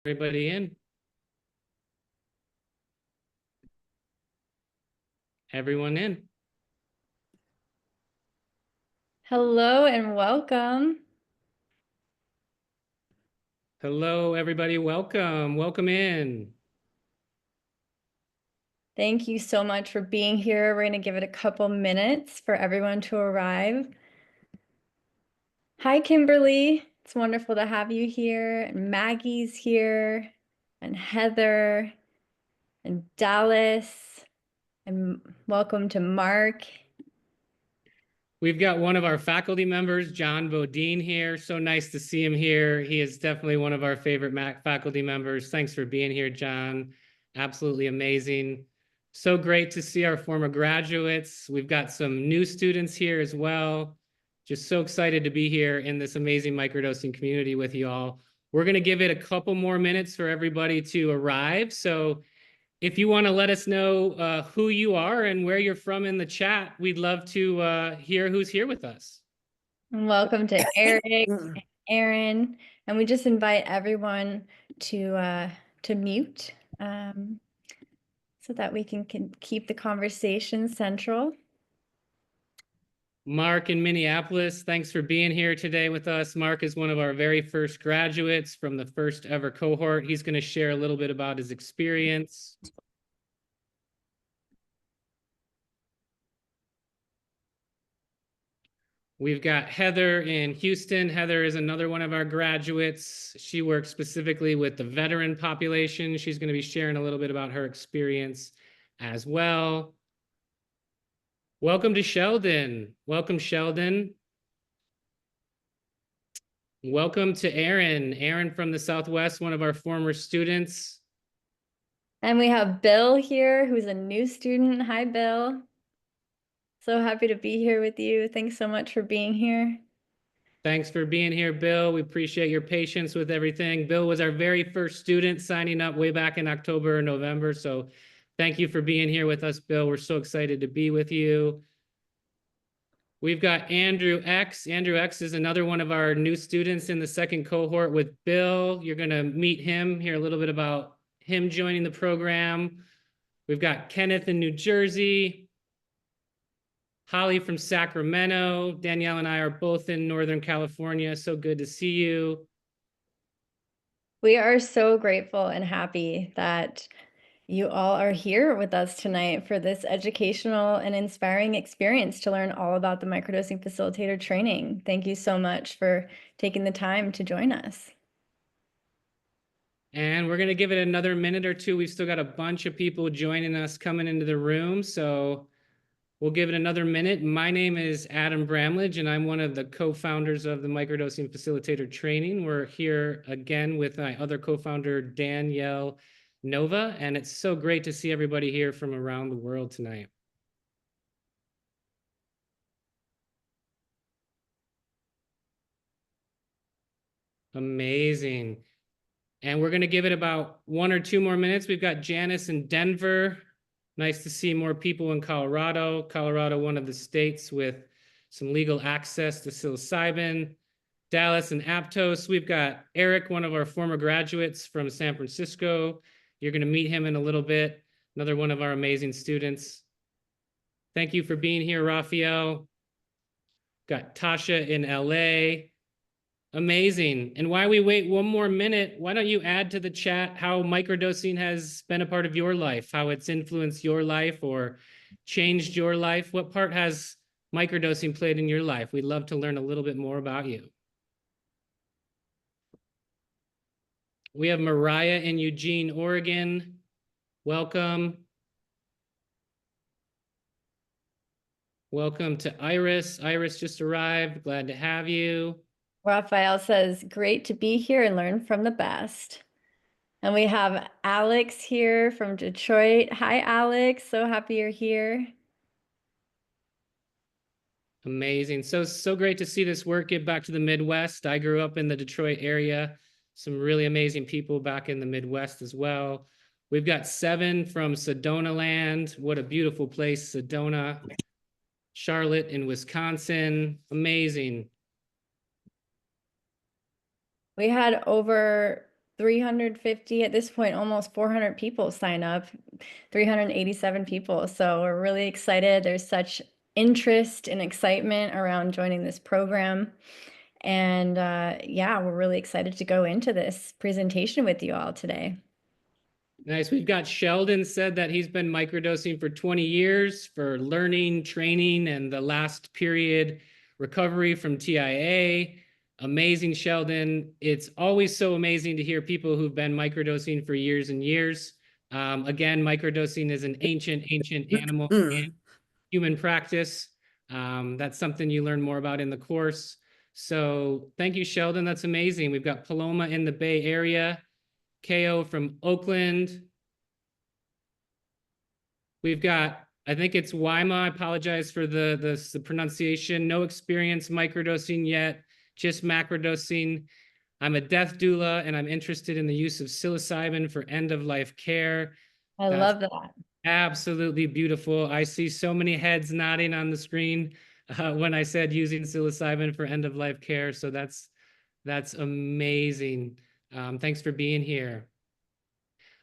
Everybody in? Everyone in? Hello and welcome. Hello, everybody. Welcome. Welcome in. Thank you so much for being here. We're going to give it a couple minutes for everyone to arrive. Hi, Kimberly. It's wonderful to have you here. And Maggie's here, and Heather, and Dallas, and welcome to Mark. We've got one of our faculty members, John Bodine, here. So nice to see him here. He is definitely one of our favorite faculty members. Thanks for being here, John. Absolutely amazing. So great to see our former graduates. We've got some new students here as well. Just so excited to be here in this amazing microdosing community with you all. We're going to give it a couple more minutes for everybody to arrive. So if you want to let us know who you are and where you're from in the chat, we'd love to hear who's here with us. And welcome to Eric, Aaron, and we just invite everyone to mute so that we can keep the conversation central. Mark in Minneapolis, thanks for being here today with us. Mark is one of our very first graduates from the first ever cohort. He's going to share a little bit about his experience. We've got Heather in Houston. Heather is another one of our graduates. She works specifically with the veteran population. She's going to be sharing a little bit about her experience as well. Welcome to Sheldon. Welcome, Sheldon. Welcome to Aaron. Aaron from the Southwest, one of our former students. And we have Bill here, who's a new student. Hi, Bill. So happy to be here with you. Thanks so much for being here. Thanks for being here, Bill. We appreciate your patience with everything. Bill was our very first student signing up way back in October or November. So thank you for being here with us, Bill. We're so excited to be with you. We've got Andrew X. Andrew X is another one of our new students in the second cohort with Bill. You're going to meet him, hear a little bit about him joining the program. We've got Kenneth in New Jersey. Holly from Sacramento. Danielle and I are both in Northern California. So good to see you. We are so grateful and happy that you all are here with us tonight for this educational and inspiring experience to learn all about the microdosing facilitator training. Thank you so much for taking the time to join us. And we're going to give it another minute or two. We've still got a bunch of people joining us coming into the room. So we'll give it another minute. My name is Adam Bramlage, and I'm one of the co-founders of the Microdosing Facilitator Training. We're here again with my other co-founder, Danielle Nova, and it's so great to see everybody here from around the world tonight. Amazing. And we're going to give it about 1 or 2 more minutes. We've got Janice in Denver. Nice to see more people in Colorado. Colorado, one of the states with some legal access to psilocybin. Dallas and Aptos. We've got Eric, one of our former graduates from San Francisco. You're going to meet him in a little bit. Another one of our amazing students. Thank you for being here, Raphael. Got Tasha in LA. Amazing. And while we wait 1 more minute, why don't you add to the chat how microdosing has been a part of your life, how it's influenced your life or changed your life? What part has microdosing played in your life? We'd love to learn a little bit more about you. We have Mariah in Eugene, Oregon. Welcome. Welcome to Iris. Iris just arrived. Glad to have you. Raphael says, great to be here and learn from the best. And we have Alex here from Detroit. Hi, Alex. So happy you're here. Amazing. So great to see this work get back to the Midwest. I grew up in the Detroit area. Some really amazing people back in the Midwest as well. We've got 7 from Sedona land. What a beautiful place, Sedona. Charlotte in Wisconsin. Amazing. We had over 350, at this point, almost 400 people sign up, 387 people. So we're really excited. There's such interest and excitement around joining this program. And yeah, we're really excited to go into this presentation with you all today. Nice. We've got Sheldon said that he's been microdosing for 20 years for learning, training, and the last period recovery from TIA. Amazing, Sheldon. It's always so amazing to hear people who've been microdosing for years and years. Again, microdosing is an ancient animal and human practice. That's something you learn more about in the course. So thank you, Sheldon. That's amazing. We've got Paloma in the Bay Area. KO from Oakland. We've got, I think it's Wyma. I apologize for the pronunciation. No experience microdosing yet, just macrodosing. I'm a death doula and I'm interested in the use of psilocybin for end-of-life care. I love that. Absolutely beautiful. I see so many heads nodding on the screen when I said using psilocybin for end-of-life care. So that's amazing. Thanks for being here.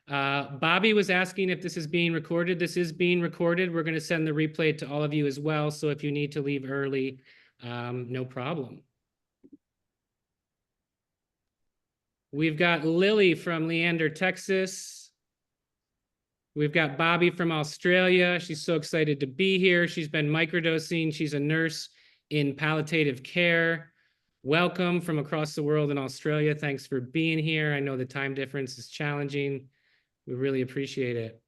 Bobby was asking if this is being recorded. This is being recorded. We're going to send the replay to all of you as well. So if you need to leave early, no problem. We've got Lily from Leander, Texas. We've got Bobby from Australia. She's so excited to be here. She's been microdosing. She's a nurse in palliative care. Welcome from across the world in Australia. Thanks for being here. I know the time difference is challenging. We really appreciate it.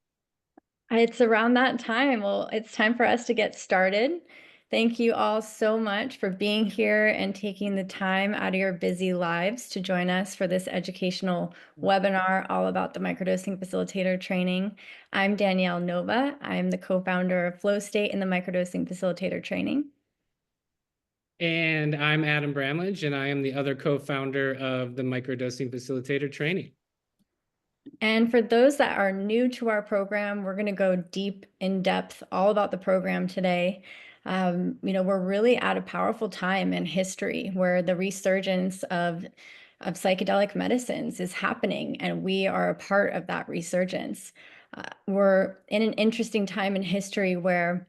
It's around that time. Well, it's time for us to get started. Thank you all so much for being here and taking the time out of your busy lives to join us for this educational webinar all about the microdosing facilitator training. I'm Danielle Nova. I'm the co-founder of Flow State and the microdosing facilitator training. And I'm Adam Bramlage, and I am the other co-founder of the Microdosing Facilitator training. And for those that are new to our program, we're going to go deep in depth all about the program today. We're really at a powerful time in history where the resurgence of psychedelic medicines is happening, and we are a part of that resurgence. We're in an interesting time in history where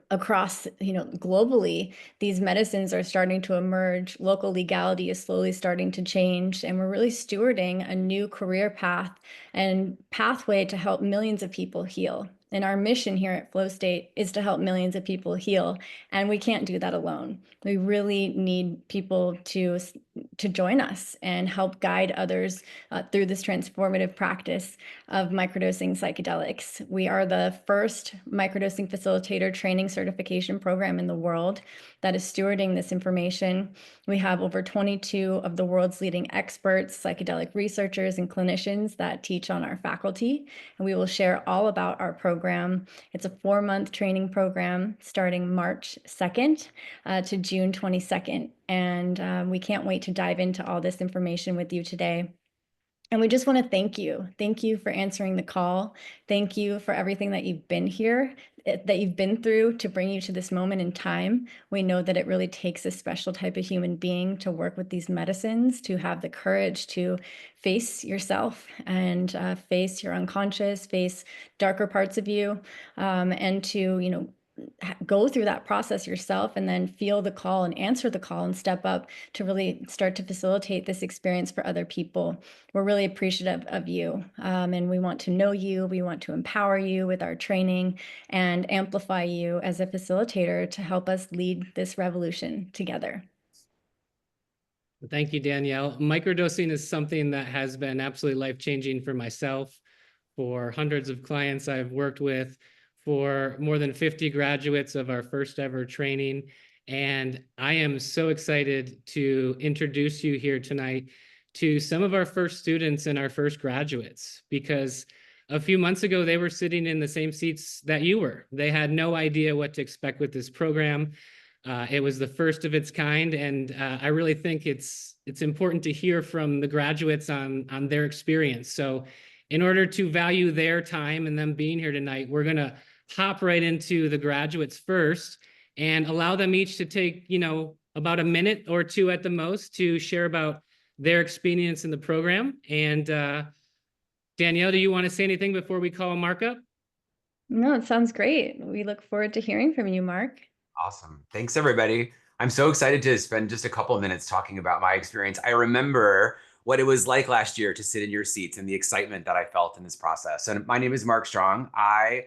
across, globally, these medicines are starting to emerge. Local legality is slowly starting to change, and we're really stewarding a new career path and pathway to help millions of people heal. And our mission here at Flow State is to help millions of people heal, and we can't do that alone. We really need people to join us and help guide others through this transformative practice of microdosing psychedelics. We are the first microdosing facilitator training certification program in the world that is stewarding this information. We have over 22 of the world's leading experts, psychedelic researchers, and clinicians that teach on our faculty, and we will share all about our program. It's a 4-month training program starting March 2nd to June 22nd, and we can't wait to dive into all this information with you today. And we just want to thank you. Thank you for answering the call. Thank you for everything that you've been through to bring you to this moment in time. We know that it really takes a special type of human being to work with these medicines, to have the courage to face yourself and face your unconscious, face darker parts of you, and to, go through that process yourself and then feel the call and answer the call and step up to really start to facilitate this experience for other people. We're really appreciative of you, and we want to know you. We want to empower you with our training and amplify you as a facilitator to help us lead this revolution together. Thank you, Danielle. Microdosing is something that has been absolutely life-changing for myself, for hundreds of clients I've worked with, for more than 50 graduates of our first ever training. And I am so excited to introduce you here tonight to some of our first students and our first graduates, because a few months ago, they were sitting in the same seats that you were. They had no idea what to expect with this program. It was the first of its kind, and I really think it's important to hear from the graduates on their experience. So in order to value their time and them being here tonight, we're going to hop right into the graduates first and allow them each to take, about a minute or two at the most to share about their experience in the program. And Danielle, do you want to say anything before we call Mark up? No, it sounds great. We look forward to hearing from you, Mark. Awesome. Thanks, everybody. I'm so excited to spend just a couple of minutes talking about my experience. I remember what it was like last year to sit in your seats and the excitement that I felt in this process. And my name is Mark Strong. I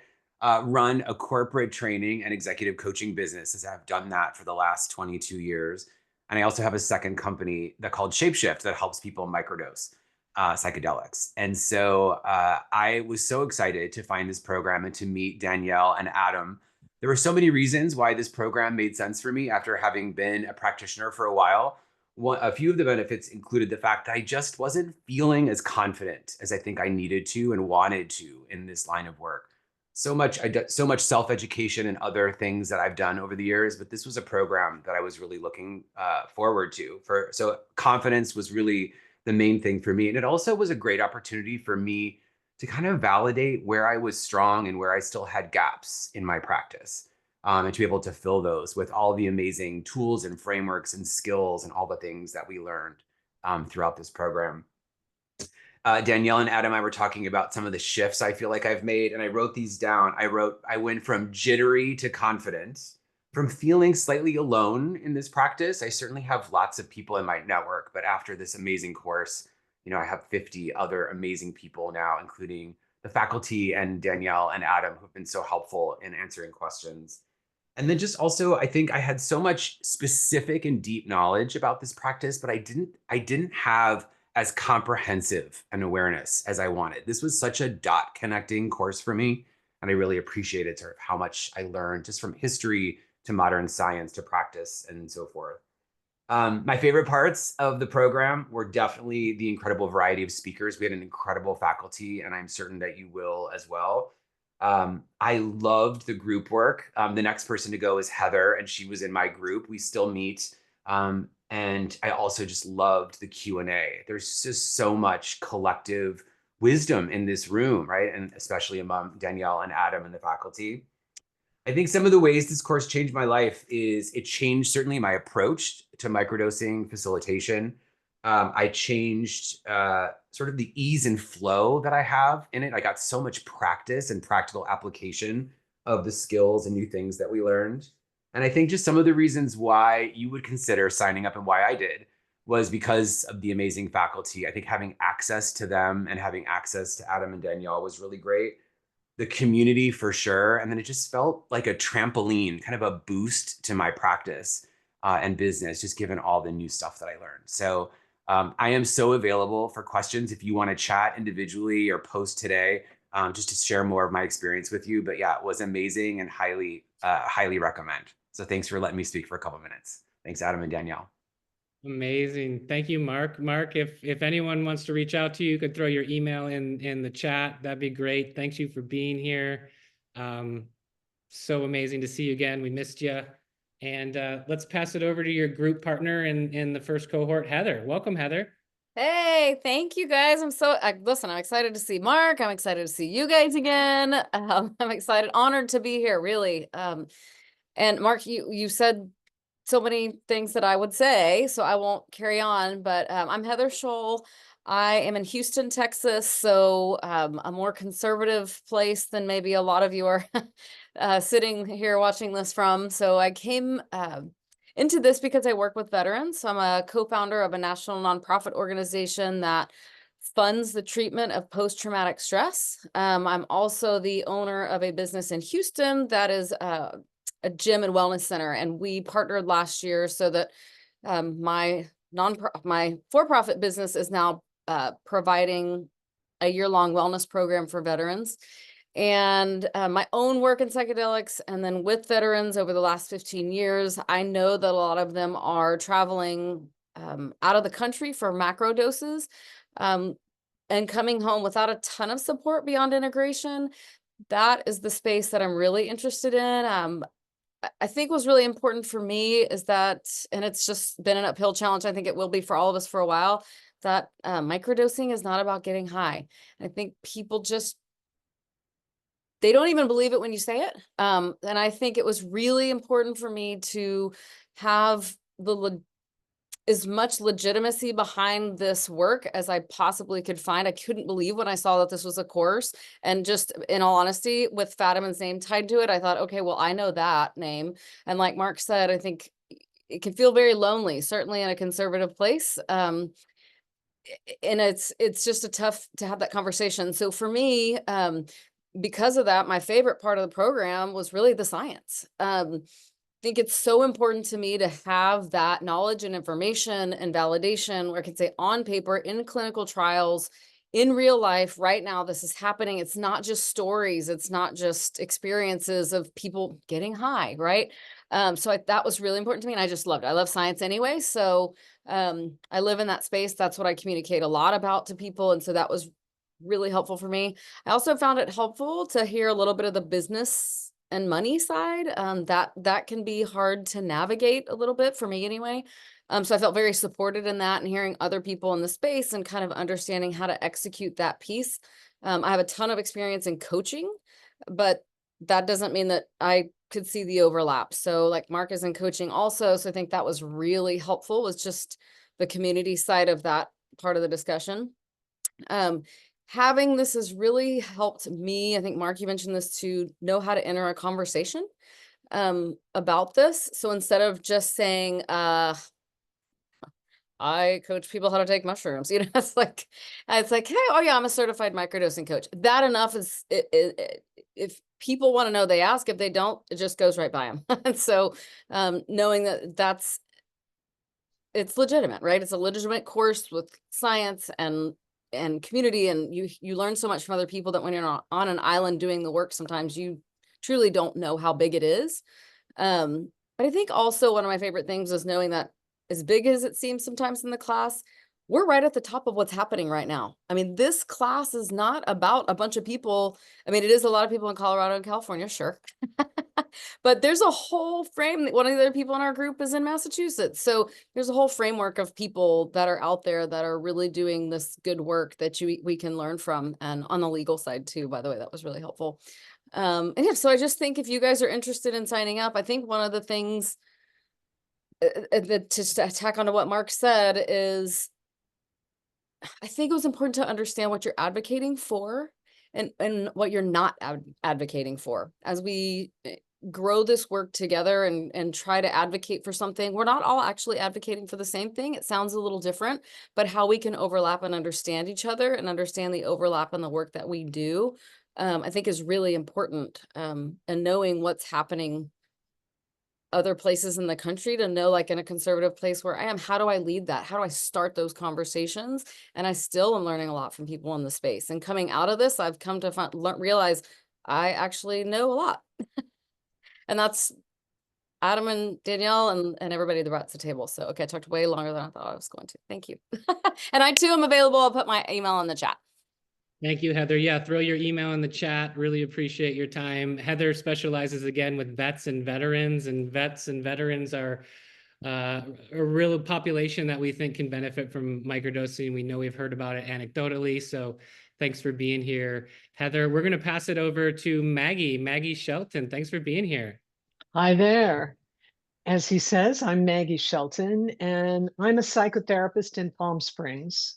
run a corporate training and executive coaching business, as I've done that for the last 22 years. And I also have a second company that called Shapeshift that helps people microdose psychedelics. And so I was so excited to find this program and to meet Danielle and Adam. There were so many reasons why this program made sense for me after having been a practitioner for a while. A few of the benefits included the fact that I just wasn't feeling as confident as I think I needed to and wanted to in this line of work. So much self-education and other things that I've done over the years, but this was a program that I was really looking forward to. So confidence was really the main thing for me. And it also was a great opportunity for me to kind of validate where I was strong and where I still had gaps in my practice, and to be able to fill those with all the amazing tools and frameworks and skills and all the things that we learned throughout this program. Danielle and Adam and I were talking about some of the shifts I feel like I've made, and I wrote these down. I went from jittery to confident, from feeling slightly alone in this practice. I certainly have lots of people in my network, but after this amazing course, I have 50 other amazing people now, including the faculty and Danielle and Adam, who've been so helpful in answering questions. And then just also, I think I had so much specific and deep knowledge about this practice, but I didn't have as comprehensive an awareness as I wanted. This was such a dot connecting course for me. And I really appreciated sort of how much I learned just from history to modern science to practice and so forth. My favorite parts of the program were definitely the incredible variety of speakers. We had an incredible faculty, and I'm certain that you will as well. I loved the group work. The next person to go is Heather, and she was in my group. We still meet. And I also just loved the Q&A. There's just so much collective wisdom in this room, right? And especially among Danielle and Adam and the faculty. I think some of the ways this course changed my life is it changed certainly my approach to microdosing facilitation. I changed sort of the ease and flow that I have in it. I got so much practice and practical application of the skills and new things that we learned. And I think just some of the reasons why you would consider signing up and why I did was because of the amazing faculty. I think having access to them and having access to Adam and Danielle was really great. The community for sure. And then it just felt like a trampoline, kind of a boost to my practice and business, just given all the new stuff that I learned. So I am so available for questions if you want to chat individually or post today, just to share more of my experience with you. But yeah, it was amazing and highly recommend. So thanks for letting me speak for a couple of minutes. Thanks, Adam and Danielle. Amazing. Thank you, Mark. Mark, if anyone wants to reach out to you, you could throw your email in the chat. That'd be great. Thanks you for being here. So amazing to see you again. We missed you. And let's pass it over to your group partner in the first cohort, Heather. Welcome, Heather. Hey, thank you guys. Listen, I'm excited to see Mark. I'm excited to see you guys again. I'm excited, honored to be here, really. And Mark, you said so many things that I would say, so I won't carry on, but I'm Heather Scholl. I am in Houston, Texas, so a more conservative place than maybe a lot of you are sitting here watching this from. So I came into this because I work with veterans. So I'm a co-founder of a national nonprofit organization that funds the treatment of post-traumatic stress. I'm also the owner of a business in Houston that is a gym and wellness center, and we partnered last year so that my for-profit business is now providing a year-long wellness program for veterans, and my own work in psychedelics. And then with veterans over the last 15 years, I know that a lot of them are traveling out of the country for macro doses and coming home without a ton of support beyond integration. That is the space that I'm really interested in. I think was really important for me is that, and it's just been an uphill challenge, I think it will be for all of us for a while, that microdosing is not about getting high. I think people they don't even believe it when you say it. And I think it was really important for me to have as much legitimacy behind this work as I possibly could find. I couldn't believe when I saw that this was a course, and just in all honesty, with Fatima's name tied to it, I thought, okay, well, I know that name. And like Mark said, I think it can feel very lonely, certainly in a conservative place. And it's just a tough to have that conversation. So for me, because of that, my favorite part of the program was really the science. Think it's so important to me to have that knowledge and information and validation where I can say on paper, in clinical trials, in real life, right now, this is happening. It's not just stories. It's not just experiences of people getting high, right? So that was really important to me, and I just loved it. I love science anyway. So I live in that space. That's what I communicate a lot about to people. And so that was really helpful for me. I also found it helpful to hear a little bit of the business and money side. That can be hard to navigate a little bit for me anyway. So I felt very supported in that, and hearing other people in the space and kind of understanding how to execute that piece. I have a ton of experience in coaching, but that doesn't mean that I could see the overlap. So like Mark is in coaching also. So I think that was really helpful, was just the community side of that part of the discussion. Having this has really helped me. I think Mark, you mentioned this, to know how to enter a conversation about this. So instead of just saying, I coach people how to take mushrooms, it's like, hey, oh yeah, I'm a certified microdosing coach. That enough is, if people want to know, they ask. If they don't, it just goes right by them. And so knowing that it's legitimate, right? It's a legitimate course with science and community, and you learn so much from other people that when you're not on an island doing the work, sometimes you truly don't know how big it is. But I think also one of my favorite things is knowing that, as big as it seems sometimes in the class, we're right at the top of what's happening right now. I mean, this class is not about a bunch of people. I mean, it is a lot of people in Colorado and California, sure. But there's a whole frame. One of the other people in our group is in Massachusetts. So there's a whole framework of people that are out there that are really doing this good work that we can learn from. And on the legal side too, by the way, that was really helpful. And yeah, so I just think if you guys are interested in signing up, I think one of the things that, to tack onto what Mark said, is I think it was important to understand what you're advocating for and what you're not advocating for. As we grow this work together and try to advocate for something, we're not all actually advocating for the same thing. It sounds a little different, but how we can overlap and understand each other and understand the overlap in the work that we do, I think is really important. And knowing what's happening other places in the country, to know, like in a conservative place where I am, how do I lead that? How do I start those conversations? And I still am learning a lot from people in the space. And coming out of this, I've come to realize I actually know a lot. And that's Adam and Danielle and everybody that brought to the table. So, okay, I talked way longer than I thought I was going to. Thank you. And I too am available. I'll put my email in the chat. Thank you, Heather. Yeah, throw your email in the chat. Really appreciate your time. Heather specializes again with vets and veterans, and vets and veterans are a real population that we think can benefit from microdosing. We know we've heard about it anecdotally, so thanks for being here, Heather. We're going to pass it over to Maggie Shelton. Thanks for being here. Hi there. As he says, I'm Maggie Shelton, and I'm a psychotherapist in Palm Springs.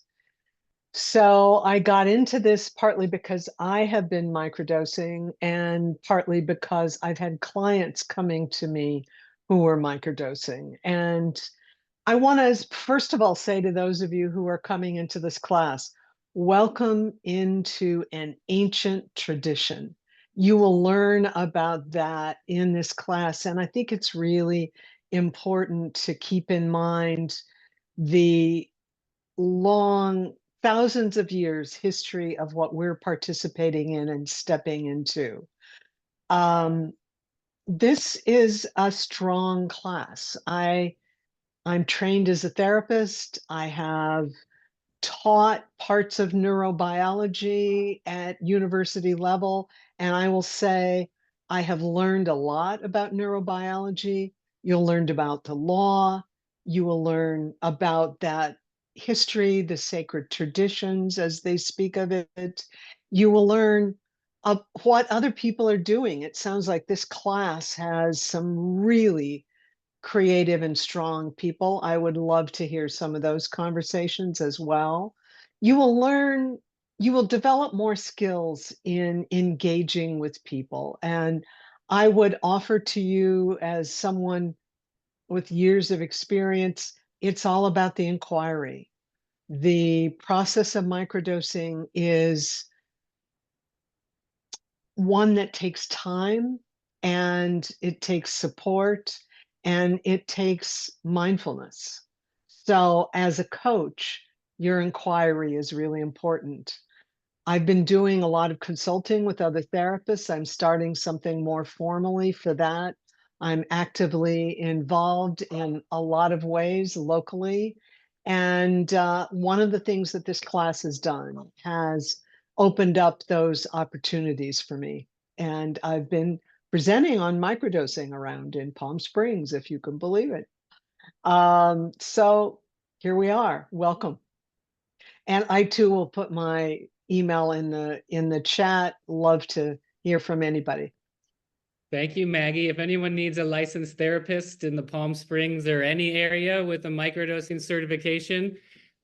So I got into this partly because I have been microdosing, and partly because I've had clients coming to me who were microdosing. And I want to first of all say to those of you who are coming into this class, welcome into an ancient tradition. You will learn about that in this class. And I think it's really important to keep in mind the long, thousands of years history of what we're participating in and stepping into. This is a strong class. I'm trained as a therapist. I have taught parts of neurobiology at university level, and I will say I have learned a lot about neurobiology. You'll learn about the law. You will learn about that history, the sacred traditions as they speak of it. You will learn what other people are doing. It sounds like this class has some really creative and strong people. I would love to hear some of those conversations as well. You will learn, you will develop more skills in engaging with people. And I would offer to you, as someone with years of experience, it's all about the inquiry. The process of microdosing is one that takes time, and it takes support, and it takes mindfulness. So as a coach, your inquiry is really important. I've been doing a lot of consulting with other therapists. I'm starting something more formally for that. I'm actively involved in a lot of ways locally. And one of the things that this class has done has opened up those opportunities for me. And I've been presenting on microdosing around in Palm Springs, if you can believe it. So here we are. Welcome. And I too will put my email in the chat. Love to hear from anybody. Thank you, Maggie. If anyone needs a licensed therapist in the Palm Springs or any area with a microdosing certification,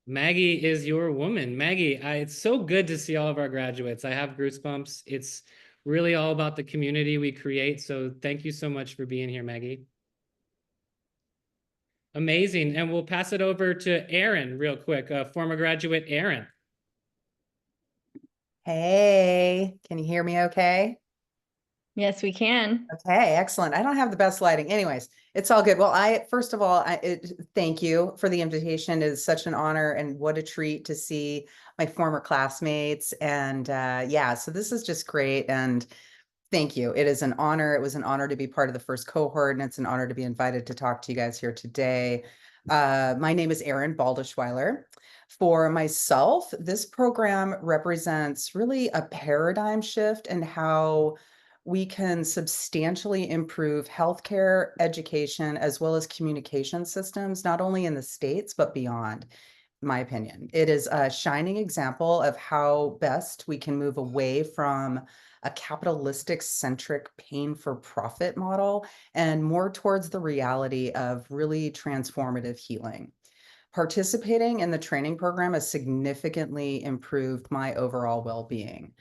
Maggie is your woman. Maggie, it's so good to see all of our graduates. I have goosebumps. It's really all about the community we create. So thank you so much for being here, Maggie. Amazing. And we'll pass it over to Aaron real quick, former graduate Aaron. Hey, can you hear me okay? Yes, we can. Okay, excellent. I don't have the best lighting. Anyways, it's all good. Well, first of all, thank you for the invitation. It is such an honor, and what a treat to see my former classmates. And yeah, so this is just great. And thank you. It is an honor. It was an honor to be part of the first cohort, and it's an honor to be invited to talk to you guys here today. My name is Erin Baldischweiler. For myself, this program represents really a paradigm shift in how we can substantially improve healthcare, education, as well as communication systems, not only in the States, but beyond. My opinion. It is a shining example of how best we can move away from a capitalistic centric pain for profit model and more towards the reality of really transformative healing. Participating in the training program has significantly improved my overall well-being.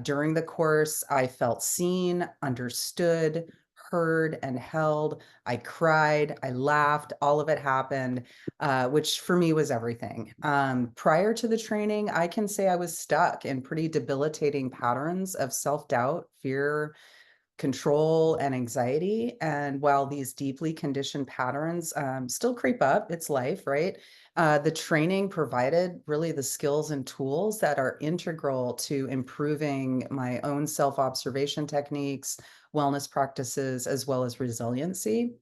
During the course, I felt seen, understood, heard, and held. I cried, I laughed, all of it happened, which for me was everything. Prior to the training, I can say I was stuck in pretty debilitating patterns of self-doubt, fear, control, and anxiety. And while these deeply conditioned patterns still creep up, it's life, right? The training provided really the skills and tools that are integral to improving my own self-observation techniques, wellness practices, as well as resiliency.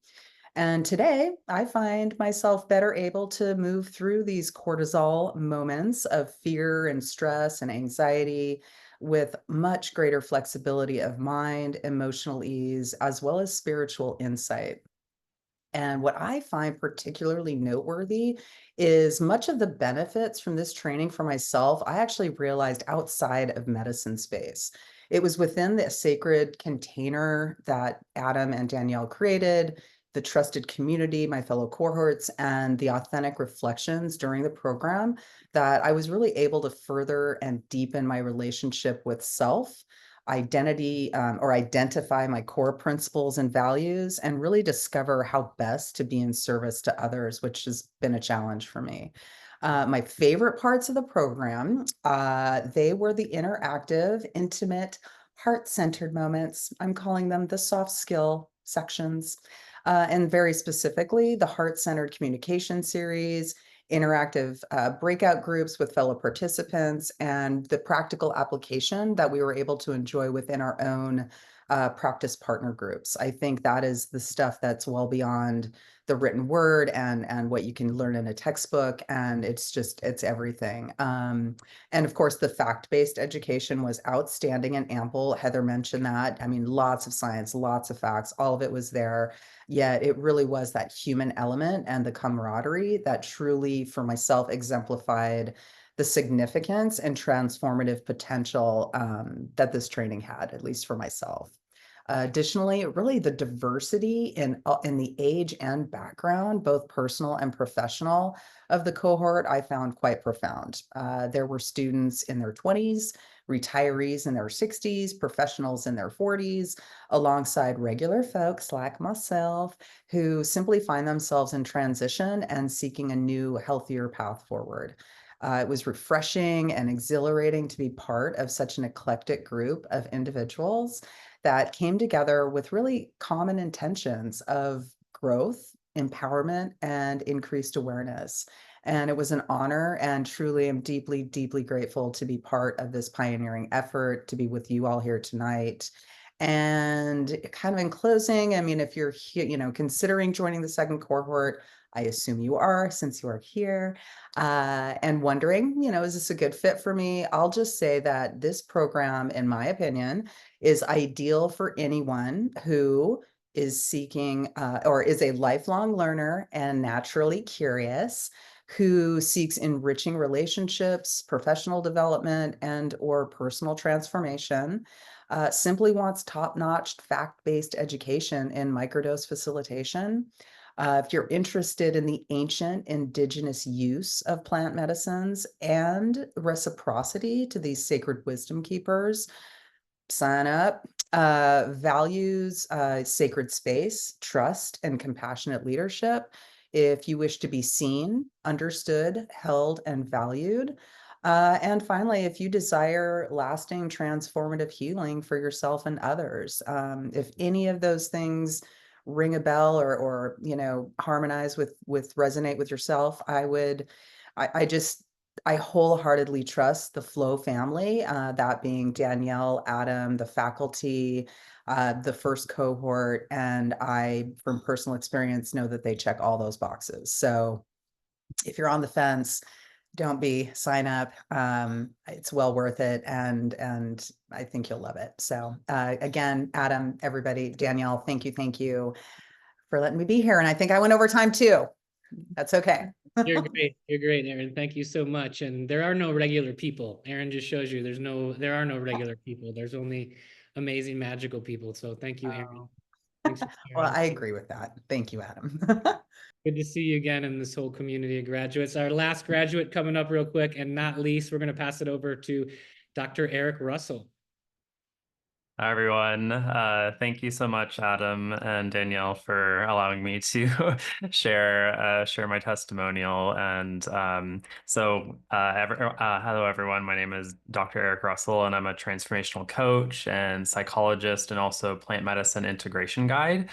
And today I find myself better able to move through these cortisol moments of fear and stress and anxiety with much greater flexibility of mind, emotional ease, as well as spiritual insight. And what I find particularly noteworthy is much of the benefits from this training for myself, I actually realized outside of medicine space. It was within the sacred container that Adam and Danielle created, the trusted community, my fellow cohorts, and the authentic reflections during the program that I was really able to further and deepen my relationship with self, identity, or identify my core principles and values, and really discover how best to be in service to others, which has been a challenge for me. My favorite parts of the program, they were the interactive, intimate, heart-centered moments. I'm calling them the soft skill sections. And very specifically, the heart-centered communication series, interactive breakout groups with fellow participants, and the practical application that we were able to enjoy within our own practice partner groups. I think that is the stuff that's well beyond the written word and what you can learn in a textbook. And it's everything. And of course, the fact-based education was outstanding and ample. Heather mentioned that. I mean, lots of science, lots of facts, all of it was there. Yet it really was that human element and the camaraderie that truly, for myself, exemplified the significance and transformative potential that this training had, at least for myself. Additionally, really the diversity in the age and background, both personal and professional, of the cohort, I found quite profound. There were students in their 20s, retirees in their 60s, professionals in their 40s, alongside regular folks like myself who simply find themselves in transition and seeking a new, healthier path forward. It was refreshing and exhilarating to be part of such an eclectic group of individuals that came together with really common intentions of growth, empowerment, and increased awareness. And it was an honor, and truly am deeply, deeply grateful to be part of this pioneering effort, to be with you all here tonight. And kind of in closing, I mean, if you're here, considering joining the second cohort, I assume you are, since you are here, and wondering, is this a good fit for me? I'll just say that this program, in my opinion, is ideal for anyone who is seeking or is a lifelong learner and naturally curious, who seeks enriching relationships, professional development, and or personal transformation, simply wants top-notch fact-based education in microdose facilitation. If you're interested in the ancient indigenous use of plant medicines and reciprocity to these sacred wisdom keepers, sign up. Values sacred space, trust, and compassionate leadership. If you wish to be seen, understood, held, and valued. And finally, if you desire lasting transformative healing for yourself and others, if any of those things ring a bell or harmonize with resonate with yourself, I wholeheartedly trust the Flow family, that being Danielle, Adam, the faculty, the first cohort, and I, from personal experience, know that they check all those boxes. So if you're on the fence, don't be, sign up. It's well worth it, and I think you'll love it. So again, Adam, everybody, Danielle, thank you for letting me be here. And I think I went over time too. That's okay. You're great. You're great, Erin. Thank you so much. And there are no regular people. Erin just shows you there are no regular people. There's only amazing, magical people. So thank you, Erin. Thanks for Well, sharing. I agree with that. Thank you, Adam. Good to see you again in this whole community of graduates. Our last graduate coming up real quick, and not least, we're going to pass it over to Dr. Eric Russell. Hi, everyone. Thank you so much, Adam and Danielle, for allowing me to share my testimonial. And hello, everyone. My name is Dr. Eric Russell, and I'm a transformational coach and psychologist, and also plant medicine integration guide.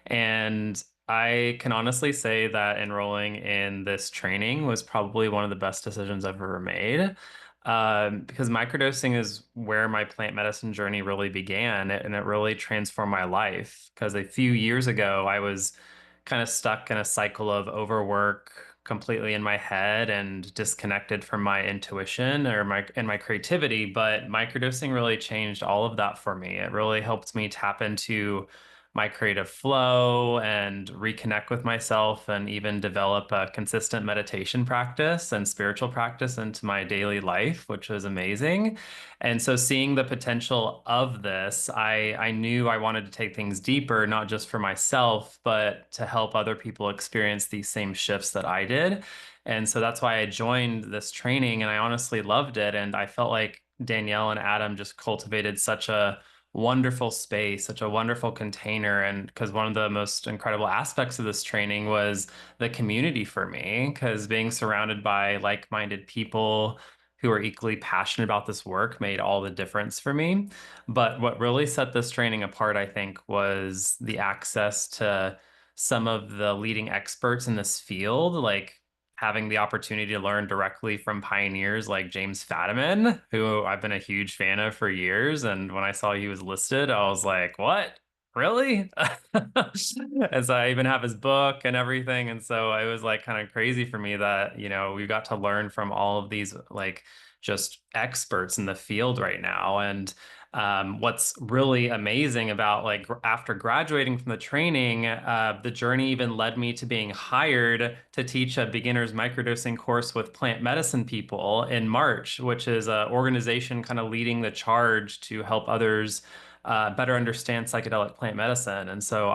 And I can honestly say that enrolling in this training was probably one of the best decisions I've ever made. Because microdosing is where my plant medicine journey really began, and it really transformed my life. Because a few years ago, I was kind of stuck in a cycle of overwork, completely in my head and disconnected from my intuition or my creativity. But microdosing really changed all of that for me. It really helped me tap into my creative flow and reconnect with myself, and even develop a consistent meditation practice and spiritual practice into my daily life, which was amazing. And so seeing the potential of this, I knew I wanted to take things deeper, not just for myself, but to help other people experience these same shifts that I did. And so that's why I joined this training, and I honestly loved it. And I felt like Danielle and Adam just cultivated such a wonderful space, such a wonderful container. And because one of the most incredible aspects of this training was the community for me, because being surrounded by like-minded people who are equally passionate about this work made all the difference for me. But what really set this training apart, I think, was the access to some of the leading experts in this field, like having the opportunity to learn directly from pioneers like James Fadiman, who I've been a huge fan of for years. And when I saw he was listed, I was like, what? Really? As I even have his book and everything. And so it was like kind of crazy for me that, we got to learn from all of these like just experts in the field right now. And what's really amazing about like after graduating from the training, the journey even led me to being hired to teach a beginner's microdosing course with plant medicine people in March, which is an organization kind of leading the charge to help others better understand psychedelic plant medicine. And so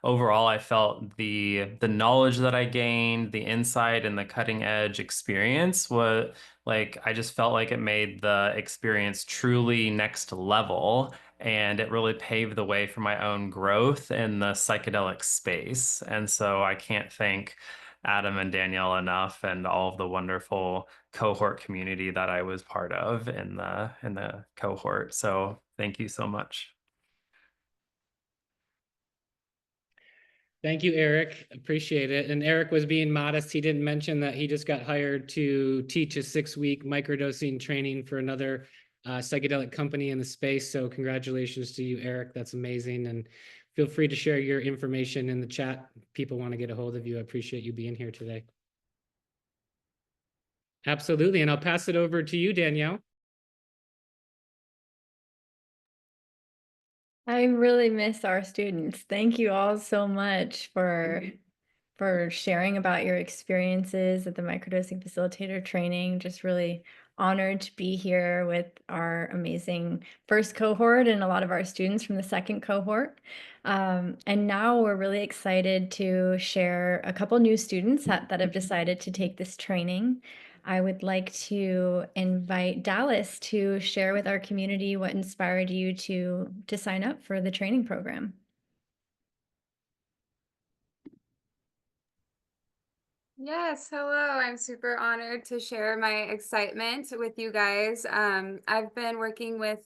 overall, I felt the knowledge that I gained, the insight and the cutting edge experience was like, I just felt like it made the experience truly next level. And it really paved the way for my own growth in the psychedelic space. And so I can't thank Adam and Danielle enough, and all of the wonderful cohort community that I was part of in the cohort. So thank you so much. Thank you, Eric. Appreciate it. And Eric was being modest. He didn't mention that he just got hired to teach a 6-week microdosing training for another psychedelic company in the space. So congratulations to you, Eric. That's amazing. And feel free to share your information in the chat. People want to get a hold of you. I appreciate you being here today. Absolutely. And I'll pass it over to you, Danielle. I really miss our students. Thank you all so much for sharing about your experiences at the Microdosing Facilitator training. Just really honored to be here with our amazing first cohort and a lot of our students from the second cohort. And now we're really excited to share a couple new students that have decided to take this training. I would like to invite Dallas to share with our community what inspired you to sign up for the training program. Yes, hello. I'm super honored to share my excitement with you guys. I've been working with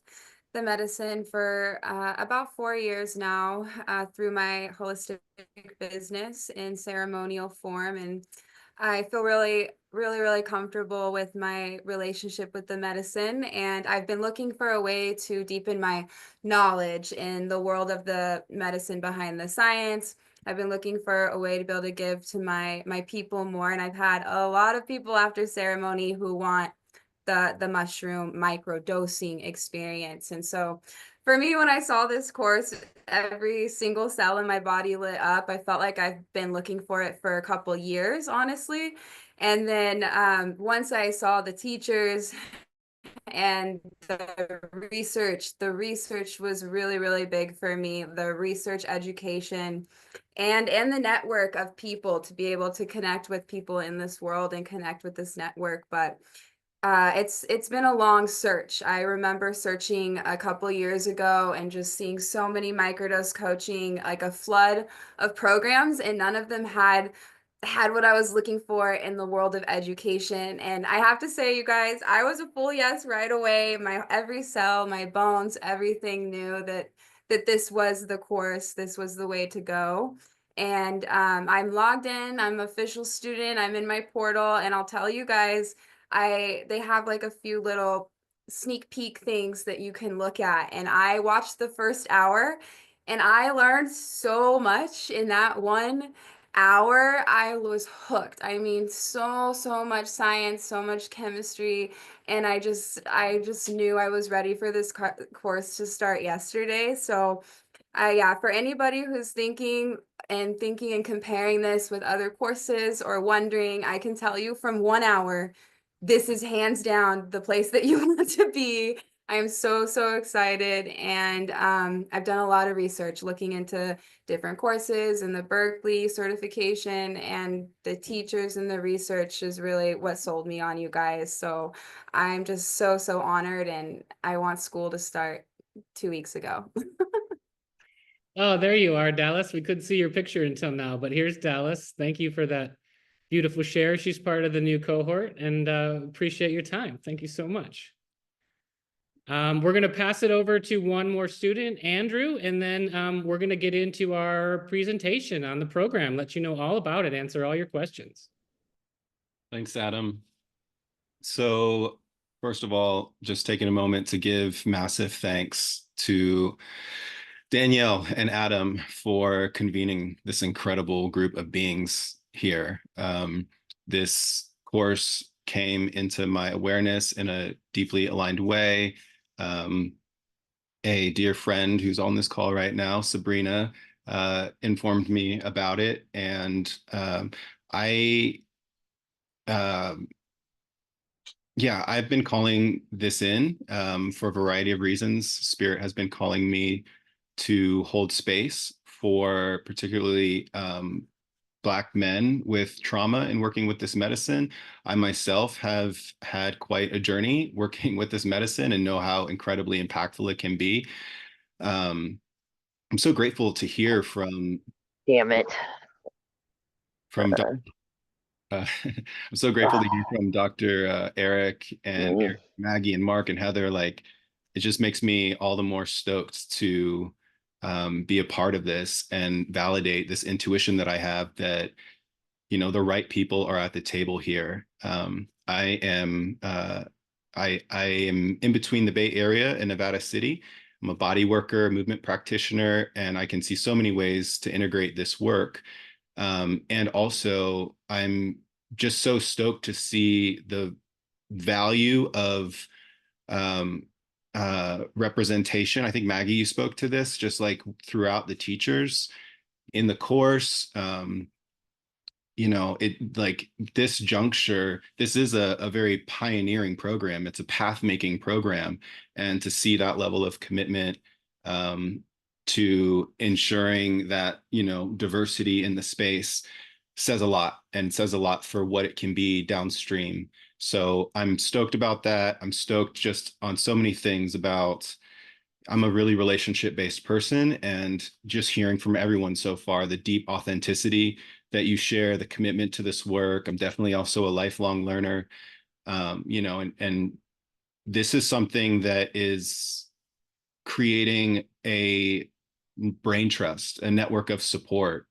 the medicine for about 4 years now through my holistic business in ceremonial form. And I feel really comfortable with my relationship with the medicine. And I've been looking for a way to deepen my knowledge in the world of the medicine behind the science. I've been looking for a way to be able to give to my people more. And I've had a lot of people after ceremony who want the mushroom microdosing experience. And so for me, when I saw this course, every single cell in my body lit up. I felt like I've been looking for it for a couple years, honestly. And then once I saw the teachers and the research was really big for me. The research, education, and the network of people to be able to connect with people in this world and connect with this network. But it's been a long search. I remember searching a couple years ago and just seeing so many microdose coaching, like a flood of programs, and none of them had what I was looking for in the world of education. And I have to say, you guys, I was a full yes right away. My every cell, my bones, everything knew that this was the course, this was the way to go. And I'm logged in, I'm an official student, I'm in my portal, and I'll tell you guys, they have like a few little sneak peek things that you can look at. And I watched the first hour and I learned so much in that 1 hour. I was hooked. I mean, so much science, so much chemistry. And I just knew I was ready for this course to start yesterday. So yeah, for anybody who's thinking and comparing this with other courses or wondering, I can tell you from 1 hour, this is hands down the place that you want to be. I'm so excited. And I've done a lot of research looking into different courses and the Berkeley certification, and the teachers and the research is really what sold me on you guys. So I'm just so honored, and I want school to start 2 weeks ago. Oh, there you are, Dallas. We couldn't see your picture until now, but here's Dallas. Thank you for that beautiful share. She's part of the new cohort, and appreciate your time. Thank you so much. We're going to pass it over to one more student, Andrew, and then we're going to get into our presentation on the program, let you know all about it, answer all your questions. Thanks, Adam. So first of all, just taking a moment to give massive thanks to Danielle and Adam for convening this incredible group of beings here. This course came into my awareness in a deeply aligned way. A dear friend who's on this call right now, Sabrina, informed me about it, and I Yeah, I've been calling this in for a variety of reasons. Spirit has been calling me to hold space for particularly Black men with trauma and working with this medicine. I myself have had quite a journey working with this medicine and know how incredibly impactful it can be. I'm so grateful to hear Damn it. from I'm so grateful to hear from Dr. Eric and Mm. Maggie and Mark and Heather. Like, it just makes me all the more stoked to be a part of this and validate this intuition that I have that, you know, the right people are at the table here. I am in between the Bay Area and Nevada City. I'm a body worker, movement practitioner, and I can see so many ways to integrate this work. And also, I'm just so stoked to see the value of representation. I think Maggie, you spoke to this, just like throughout the teachers in the course. You know, it like this juncture, this is a very pioneering program. It's a path making program. And to see that level of commitment to ensuring that, you know, diversity in the space says a lot and says a lot for what it can be downstream. So I'm stoked about that. I'm stoked just on so many things about I'm a really relationship-based person, and just hearing from everyone so far, the deep authenticity that you share, the commitment to this work. I'm definitely also a lifelong learner, you know, and this is something that is creating a brain trust, a network of support,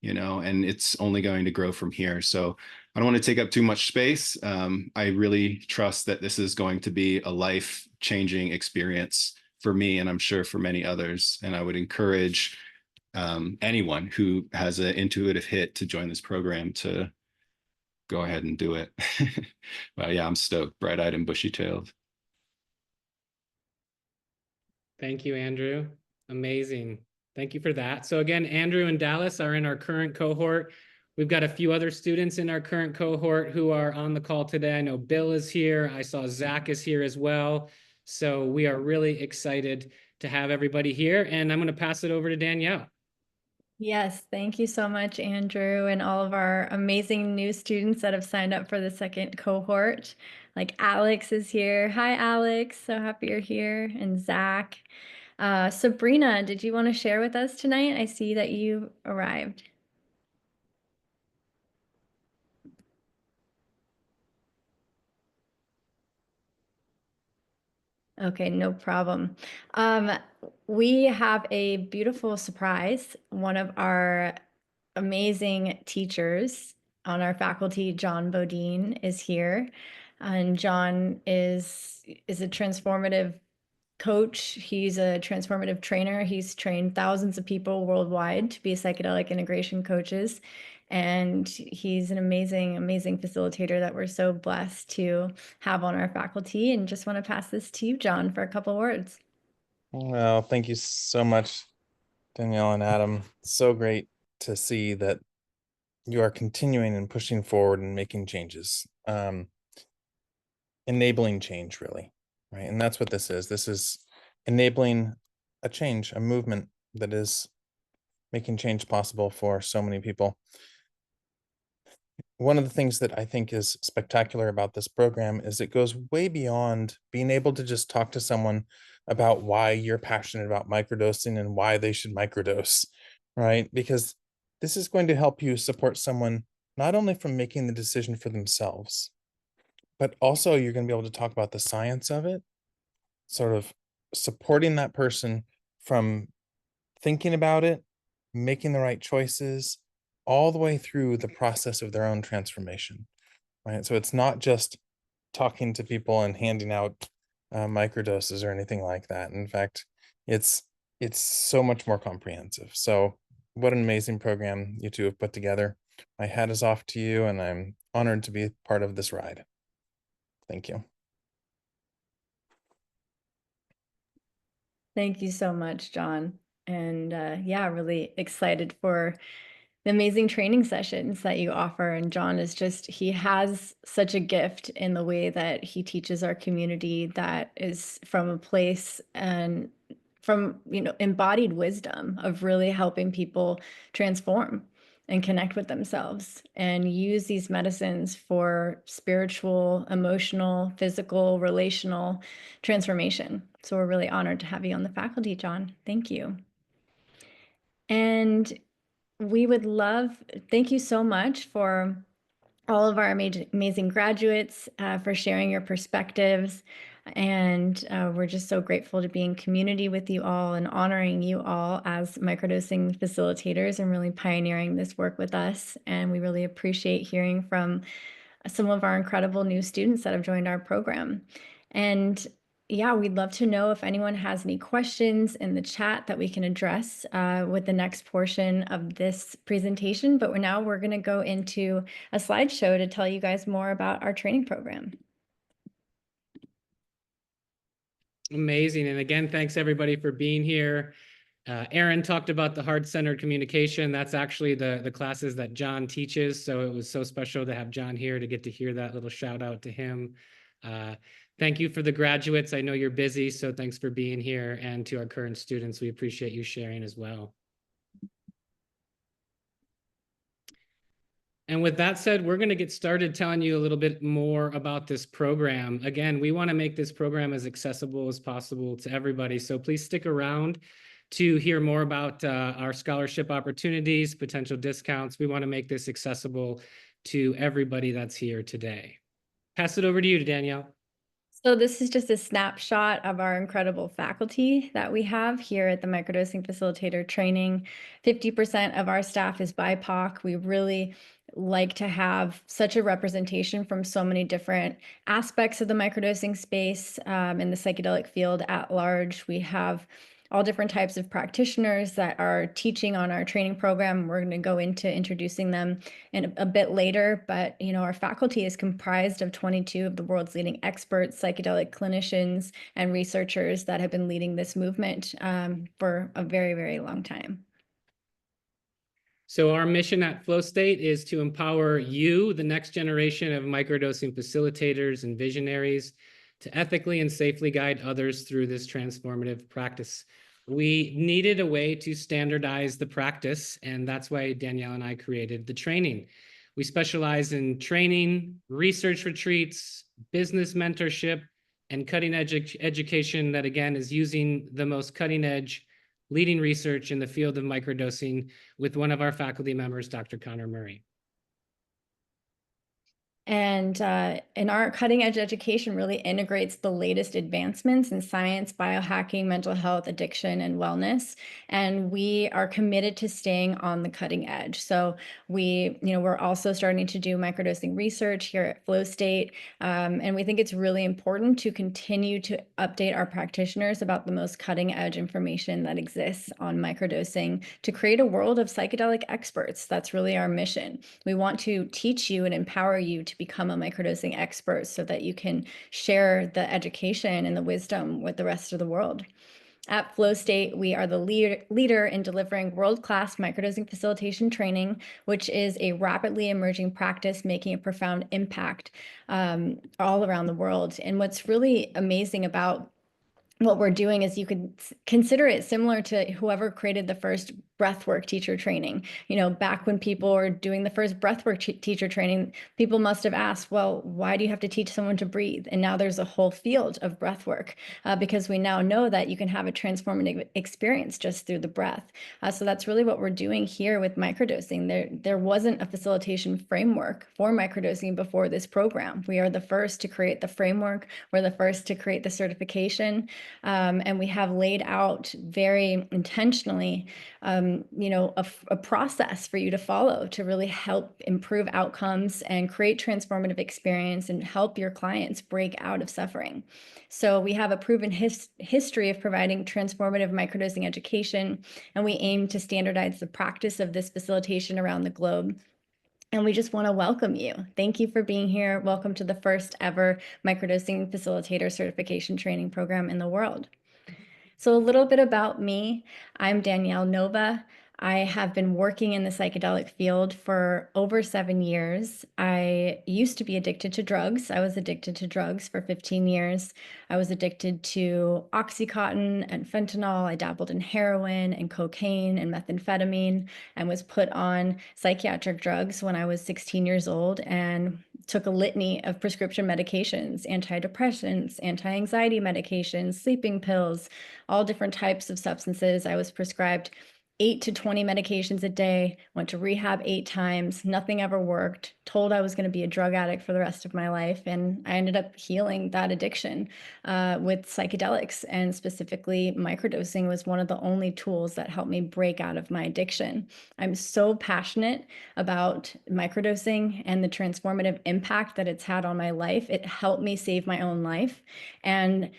you know, and it's only going to grow from here. So I don't want to take up too much space. I really trust that this is going to be a life-changing experience for me, and I'm sure for many others. And I would encourage anyone who has an intuitive hit to join this program to go ahead and do it. But yeah, I'm stoked, bright-eyed and bushy-tailed. Thank you, Andrew. Amazing. Thank you for that. So again, Andrew and Dallas are in our current cohort. We've got a few other students in our current cohort who are on the call today. I know Bill is here. I saw Zach is here as well. So we are really excited to have everybody here. And I'm going to pass it over to Danielle. Yes, thank you so much, Andrew, and all of our amazing new students that have signed up for the second cohort. Like Alex is here. Hi, Alex. So happy you're here. And Zach. Sabrina, did you want to share with us tonight? I see that you arrived. Okay, no problem. We have a beautiful surprise. One of our amazing teachers on our faculty, John Bodine, is here. And John is a transformative coach. He's a transformative trainer. He's trained thousands of people worldwide to be psychedelic integration coaches. And he's an amazing, amazing facilitator that we're so blessed to have on our faculty. And just want to pass this to you, John, for a couple words. Well, thank you so much, Danielle and Adam. So great to see that you are continuing and pushing forward and making changes, enabling change, really, right? And that's what this is. This is enabling a change, a movement that is making change possible for so many people. One of the things that I think is spectacular about this program is it goes way beyond being able to just talk to someone about why you're passionate about microdosing and why they should microdose, right? Because this is going to help you support someone not only from making the decision for themselves, but also you're going to be able to talk about the science of it, sort of supporting that person from thinking about it, making the right choices, all the way through the process of their own transformation, right? So it's not just talking to people and handing out microdoses or anything like that. In fact, it's so much more comprehensive. So what an amazing program you two have put together. My hat is off to you, and I'm honored to be part of this ride. Thank you. Thank you so much, John. And yeah, really excited for the amazing training sessions that you offer. And John is just, he has such a gift in the way that he teaches our community that is from a place and from, embodied wisdom of really helping people transform and connect with themselves and use these medicines for spiritual, emotional, physical, relational transformation. So we're really honored to have you on the faculty, John. Thank you. And we would thank you so much for all of our amazing graduates for sharing your perspectives. And we're just so grateful to be in community with you all and honoring you all as microdosing facilitators and really pioneering this work with us. And we really appreciate hearing from some of our incredible new students that have joined our program. And yeah, we'd love to know if anyone has any questions in the chat that we can address with the next portion of this presentation. But we're going to go into a slideshow to tell you guys more about our training program. Amazing. And again, thanks everybody for being here. Aaron talked about the heart-centered communication. That's actually the classes that John teaches. So it was so special to have John here to get to hear that. Little shout out to him. Thank you for the graduates. I know you're busy, so thanks for being here. And to our current students, we appreciate you sharing as well. And with that said, we're going to get started telling you a little bit more about this program. Again, we want to make this program as accessible as possible to everybody. So please stick around to hear more about our scholarship opportunities, potential discounts. We want to make this accessible to everybody that's here today. Pass it over to you, Danielle. So this is just a snapshot of our incredible faculty that we have here at the Microdosing Facilitator training. 50% of our staff is BIPOC. We really like to have such a representation from so many different aspects of the microdosing space in the psychedelic field at large. We have all different types of practitioners that are teaching on our training program. We're going to go into introducing them in a bit later, but our faculty is comprised of 22 of the world's leading experts, psychedelic clinicians, and researchers that have been leading this movement for a very, very long time. So our mission at Flow State is to empower you, the next generation of microdosing facilitators and visionaries, to ethically and safely guide others through this transformative practice. We needed a way to standardize the practice, and that's why Danielle and I created the training. We specialize in training, research retreats, business mentorship, and cutting-edge education that, again, is using the most cutting-edge leading research in the field of microdosing with one of our faculty members, Dr. Connor Murray. And our cutting edge education really integrates the latest advancements in science, biohacking, mental health, addiction, and wellness. And we are committed to staying on the cutting edge. So we're also starting to do microdosing research here at Flow State. And we think it's really important to continue to update our practitioners about the most cutting edge information that exists on microdosing to create a world of psychedelic experts. That's really our mission. We want to teach you and empower you to become a microdosing expert so that you can share the education and the wisdom with the rest of the world. At Flow State, we are the leader in delivering world-class microdosing facilitation training, which is a rapidly emerging practice making a profound impact all around the world. And what's really amazing about what we're doing is you could consider it similar to whoever created the first breathwork teacher training. Back when people were doing the first breathwork teacher training, people must have asked, well, why do you have to teach someone to breathe? And now there's a whole field of breathwork because we now know that you can have a transformative experience just through the breath. So that's really what we're doing here with microdosing. There wasn't a facilitation framework for microdosing before this program. We are the first to create the framework. We're the first to create the certification. And we have laid out very intentionally a process for you to follow to really help improve outcomes and create transformative experience and help your clients break out of suffering. So we have a proven history of providing transformative microdosing education, and we aim to standardize the practice of this facilitation around the globe. And we just want to welcome you. Thank you for being here. Welcome to the first ever microdosing facilitator certification training program in the world. So a little bit about me. I'm Danielle Nova. I have been working in the psychedelic field for over 7 years. I used to be addicted to drugs. I was addicted to drugs for 15 years. I was addicted to Oxycontin and fentanyl. I dabbled in heroin and cocaine and methamphetamine and was put on psychiatric drugs when I was 16 years old and took a litany of prescription medications, antidepressants, anti-anxiety medications, sleeping pills, all different types of substances. I was prescribed 8 to 20 medications a day, went to rehab 8 times, nothing ever worked, told I was going to be a drug addict for the rest of my life. And I ended up healing that addiction with psychedelics, and specifically microdosing was one of the only tools that helped me break out of my addiction. I'm so passionate about microdosing and the transformative impact that it's had on my life. It helped me save my own life. And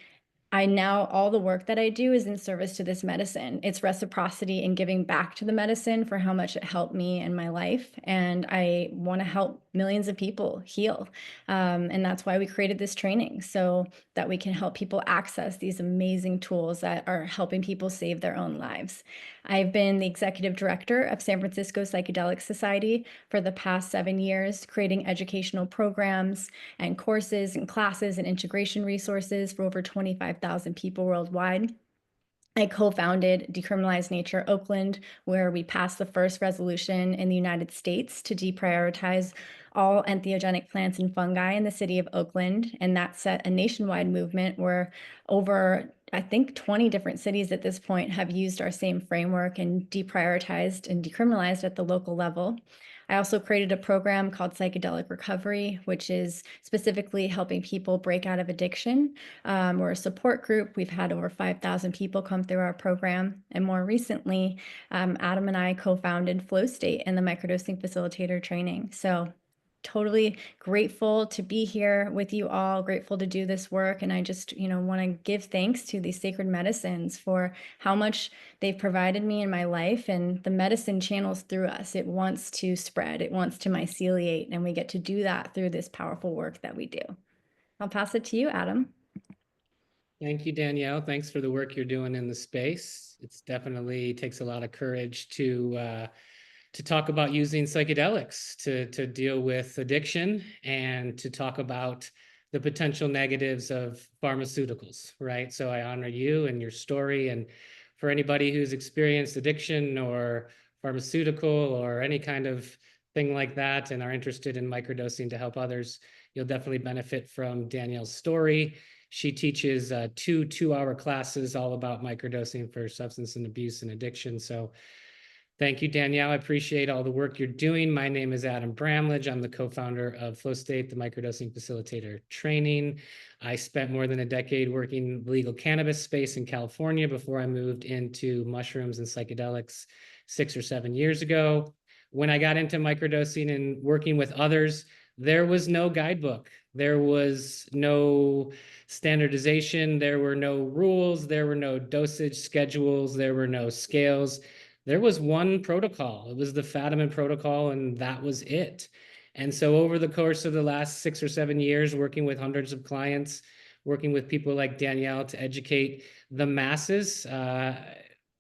all the work that I do is in service to this medicine. It's reciprocity and giving back to the medicine for how much it helped me in my life. And I want to help millions of people heal. And that's why we created this training, so that we can help people access these amazing tools that are helping people save their own lives. I've been the executive director of San Francisco Psychedelic Society for the past 7 years, creating educational programs and courses and classes and integration resources for over 25,000 people worldwide. I co-founded Decriminalize Nature Oakland, where we passed the first resolution in the United States to deprioritize all entheogenic plants and fungi in the city of Oakland. And that set a nationwide movement where over, I think, 20 different cities at this point have used our same framework and deprioritized and decriminalized at the local level. I also created a program called Psychedelic Recovery, which is specifically helping people break out of addiction. We're a support group. We've had over 5,000 people come through our program. And more recently, Adam and I co-founded Flow State and the Microdosing Facilitator training. So totally grateful to be here with you all, grateful to do this work. And I just, want to give thanks to these sacred medicines for how much they've provided me in my life. And the medicine channels through us. It wants to spread, it wants to myceliate, and we get to do that through this powerful work that we do. I'll pass it to you, Adam. Thank you, Danielle. Thanks for the work you're doing in the space. It's definitely takes a lot of courage to talk about using psychedelics to deal with addiction, and to talk about the potential negatives of pharmaceuticals, right? So I honor you and your story. And for anybody who's experienced addiction or pharmaceutical or any kind of thing like that and are interested in microdosing to help others, you'll definitely benefit from Danielle's story. She teaches 2 2-hour classes all about microdosing for substance and abuse and addiction. So thank you, Danielle. I appreciate all the work you're doing. My name is Adam Bramlage. I'm the co-founder of Flow State, the Microdosing Facilitator training. I spent more than a decade working in the legal cannabis space in California before I moved into mushrooms and psychedelics 6 or 7 years ago. When I got into microdosing and working with others, there was no guidebook. There was no standardization. There were no rules. There were no dosage schedules. There were no scales. There was one protocol. It was the Fadiman protocol, and that was it. And so over the course of the last 6 or 7 years, working with hundreds of clients, working with people like Danielle to educate the masses,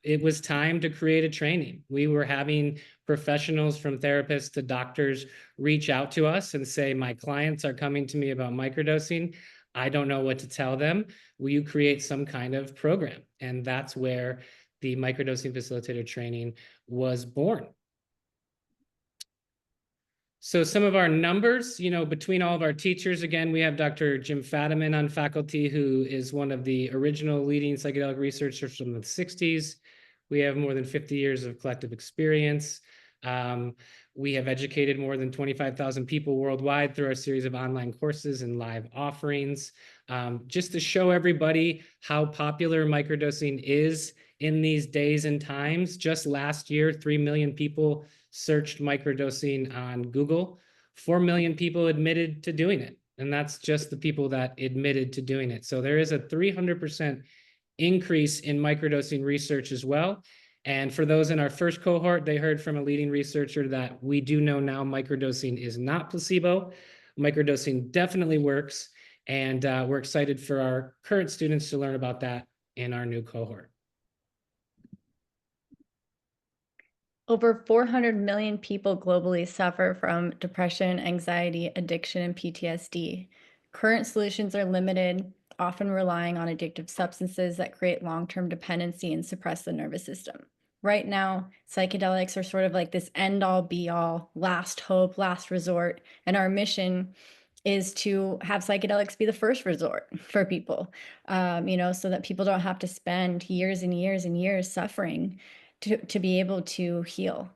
it was time to create a training. We were having professionals, from therapists to doctors, reach out to us and say, my clients are coming to me about microdosing. I don't know what to tell them. Will you create some kind of program? And that's where the Microdosing Facilitator training was born. So some of our numbers, between all of our teachers, again, we have Dr. Jim Fadiman on faculty, who is one of the original leading psychedelic researchers from the 60s. We have more than 50 years of collective experience. We have educated more than 25,000 people worldwide through our series of online courses and live offerings. Just to show everybody how popular microdosing is in these days and times, just last year, 3 million people searched microdosing on Google. 4 million people admitted to doing it. And that's just the people that admitted to doing it. So there is a 300% increase in microdosing research as well. And for those in our first cohort, they heard from a leading researcher that we do know now microdosing is not placebo. Microdosing definitely works. And we're excited for our current students to learn about that in our new cohort. Over 400 million people globally suffer from depression, anxiety, addiction, and PTSD. Current solutions are limited, often relying on addictive substances that create long-term dependency and suppress the nervous system. Right now, psychedelics are sort of like this end-all, be-all, last hope, last resort, and our mission is to have psychedelics be the first resort for people, so that people don't have to spend years and years and years suffering to be able to heal.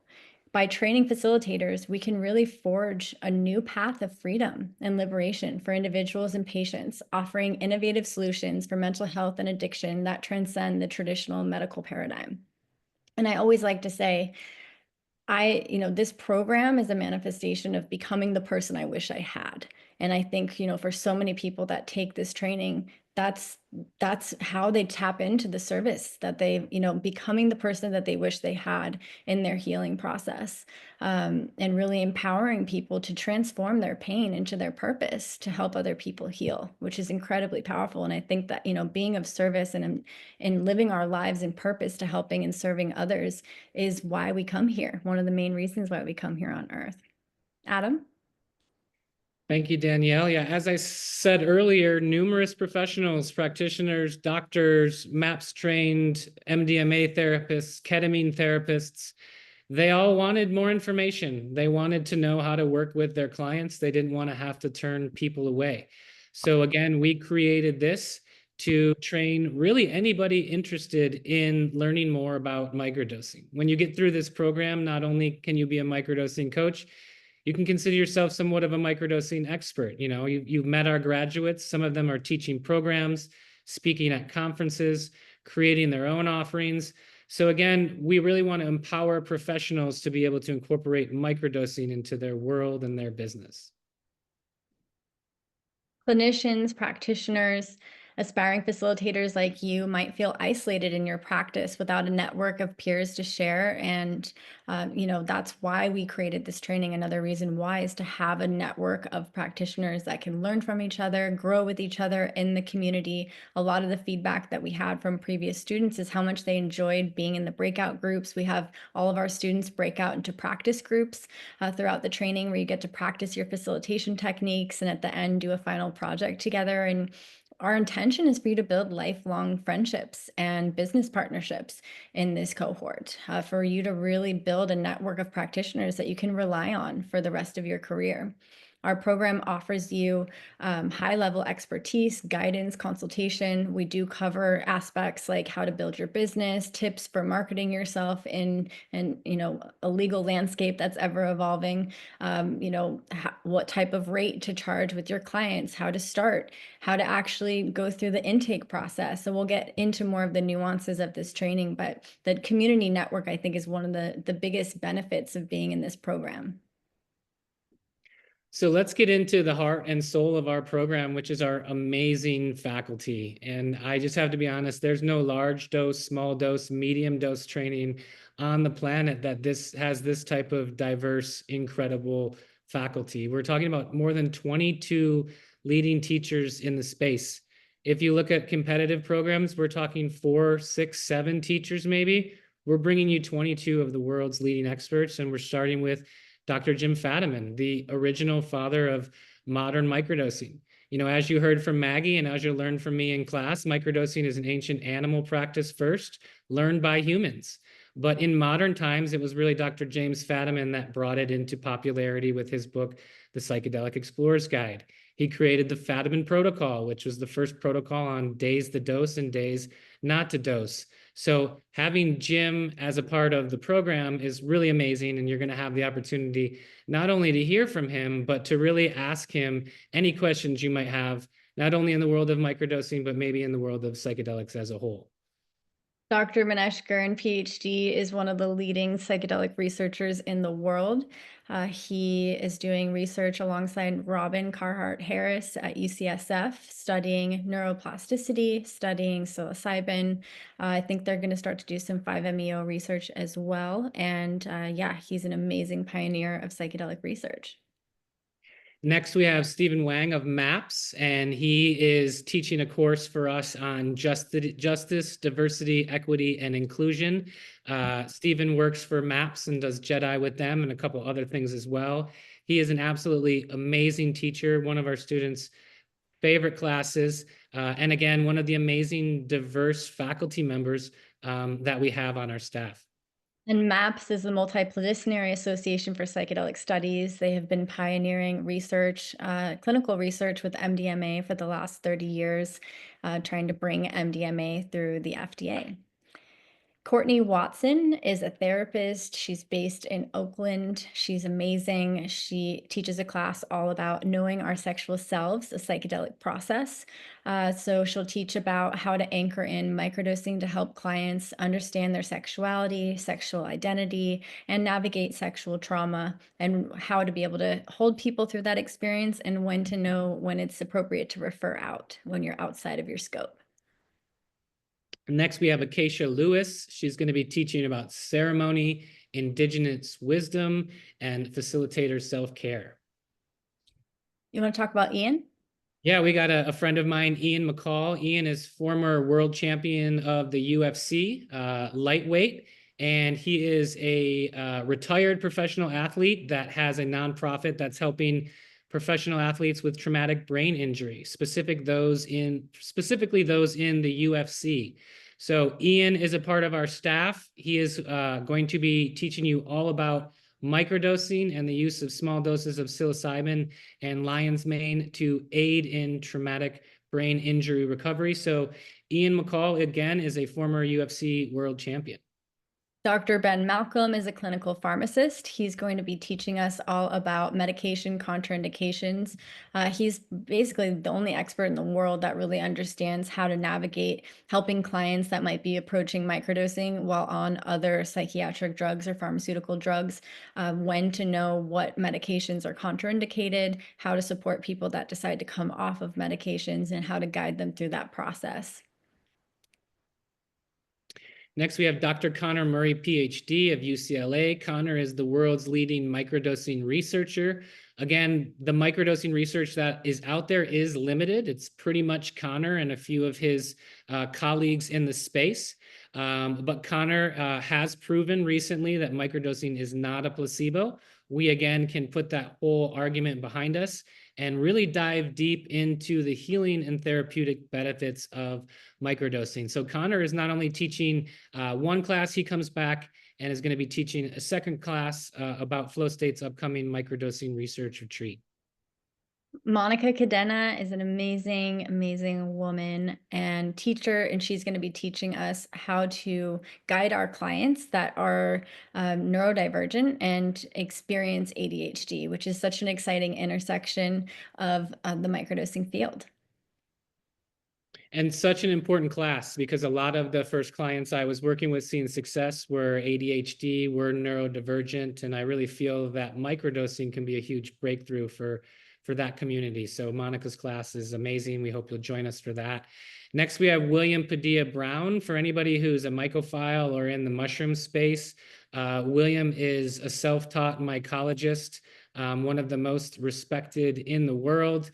By training facilitators, we can really forge a new path of freedom and liberation for individuals and patients, offering innovative solutions for mental health and addiction that transcend the traditional medical paradigm. And I always like to say, this program is a manifestation of becoming the person I wish I had. And I think, for so many people that take this training, that's how they tap into the service that they, becoming the person that they wish they had in their healing process, and really empowering people to transform their pain into their purpose to help other people heal, which is incredibly powerful. And I think that, being of service and living our lives in purpose to helping and serving others is why we come here. One of the main reasons why we come here on earth. Adam? Thank you, Danielle. Yeah, as I said earlier, numerous professionals, practitioners, doctors, MAPS trained, MDMA therapists, ketamine therapists, they all wanted more information. They wanted to know how to work with their clients. They didn't want to have to turn people away. So again, we created this to train really anybody interested in learning more about microdosing. When you get through this program, not only can you be a microdosing coach, you can consider yourself somewhat of a microdosing expert. You've met our graduates. Some of them are teaching programs, speaking at conferences, creating their own offerings. So again, we really want to empower professionals to be able to incorporate microdosing into their world and their business. Clinicians, practitioners, aspiring facilitators like you might feel isolated in your practice without a network of peers to share. And, that's why we created this training. Another reason why is to have a network of practitioners that can learn from each other, grow with each other in the community. A lot of the feedback that we had from previous students is how much they enjoyed being in the breakout groups. We have all of our students break out into practice groups throughout the training where you get to practice your facilitation techniques and at the end do a final project together. And our intention is for you to build lifelong friendships and business partnerships in this cohort, for you to really build a network of practitioners that you can rely on for the rest of your career. Our program offers you high-level expertise, guidance, consultation. We do cover aspects like how to build your business, tips for marketing yourself in a legal landscape that's ever evolving. What type of rate to charge with your clients, how to start, how to actually go through the intake process. So we'll get into more of the nuances of this training, but the community network, I think, is one of the biggest benefits of being in this program. So let's get into the heart and soul of our program, which is our amazing faculty. And I just have to be honest, there's no large dose, small dose, medium dose training on the planet that has this type of diverse, incredible faculty. We're talking about more than 22 leading teachers in the space. If you look at competitive programs, we're talking 4, 6, 7 teachers maybe. We're bringing you 22 of the world's leading experts, and we're starting with Dr. Jim Fadiman, the original father of modern microdosing. As you heard from Maggie and as you learned from me in class, microdosing is an ancient animal practice first, learned by humans. But in modern times, it was really Dr. James Fadiman that brought it into popularity with his book, The Psychedelic Explorer's Guide. He created the Fadiman Protocol, which was the first protocol on days to dose and days not to dose. So having Jim as a part of the program is really amazing. And you're going to have the opportunity not only to hear from him, but to really ask him any questions you might have, not only in the world of microdosing, but maybe in the world of psychedelics as a whole. Dr. Manesh Gurn, PhD, is one of the leading psychedelic researchers in the world. He is doing research alongside Robin Carhart Harris at UCSF, studying neuroplasticity, studying psilocybin. I think they're going to start to do some 5-MeO research as well. And he's an amazing pioneer of psychedelic research. Next, we have Stephen Wang of MAPS, and he is teaching a course for us on justice, diversity, equity, and inclusion. Stephen works for MAPS and does Jedi with them and a couple other things as well. He is an absolutely amazing teacher, one of our students' favorite classes, and again, one of the amazing diverse faculty members that we have on our staff. And MAPS is the Multidisciplinary Association for Psychedelic Studies. They have been pioneering research, clinical research with MDMA for the last 30 years, trying to bring MDMA through the FDA. Courtney Watson is a therapist. She's based in Oakland. She's amazing. She teaches a class all about knowing our sexual selves, a psychedelic process. So she'll teach about how to anchor in microdosing to help clients understand their sexuality, sexual identity, and navigate sexual trauma, and how to be able to hold people through that experience and when to know when it's appropriate to refer out when you're outside of your scope. Next, we have Acacia Lewis. She's going to be teaching about ceremony, indigenous wisdom, and facilitator self-care. You want to talk about Ian? Yeah, we got a friend of mine, Ian McCall. Ian is former world champion of the UFC, lightweight, and he is a retired professional athlete that has a nonprofit that's helping professional athletes with traumatic brain injury, specifically those in the UFC. So Ian is a part of our staff. He is going to be teaching you all about microdosing and the use of small doses of psilocybin and lion's mane to aid in traumatic brain injury recovery. So Ian McCall, again, is a former UFC world champion. Dr. Ben Malcolm is a clinical pharmacist. He's going to be teaching us all about medication contraindications. He's basically the only expert in the world that really understands how to navigate helping clients that might be approaching microdosing while on other psychiatric drugs or pharmaceutical drugs, when to know what medications are contraindicated, how to support people that decide to come off of medications, and how to guide them through that process. Next, we have Dr. Connor Murray, PhD of UCLA. Connor is the world's leading microdosing researcher. Again, the microdosing research that is out there is limited. It's pretty much Connor and a few of his colleagues in the space. But Connor has proven recently that microdosing is not a placebo. We, again, can put that whole argument behind us and really dive deep into the healing and therapeutic benefits of microdosing. So Connor is not only teaching one class, he comes back and is going to be teaching a second class about Flow State's upcoming microdosing research retreat. Monica Cadena is an amazing, amazing woman and teacher, and she's going to be teaching us how to guide our clients that are neurodivergent and experience ADHD, which is such an exciting intersection of the microdosing field. And such an important class, because a lot of the first clients I was working with seeing success were ADHD, were neurodivergent, and I really feel that microdosing can be a huge breakthrough for that community. So Monica's class is amazing. We hope you'll join us for that. Next, we have William Padilla Brown. For anybody who's a mycophile or in the mushroom space, William is a self-taught mycologist, one of the most respected in the world.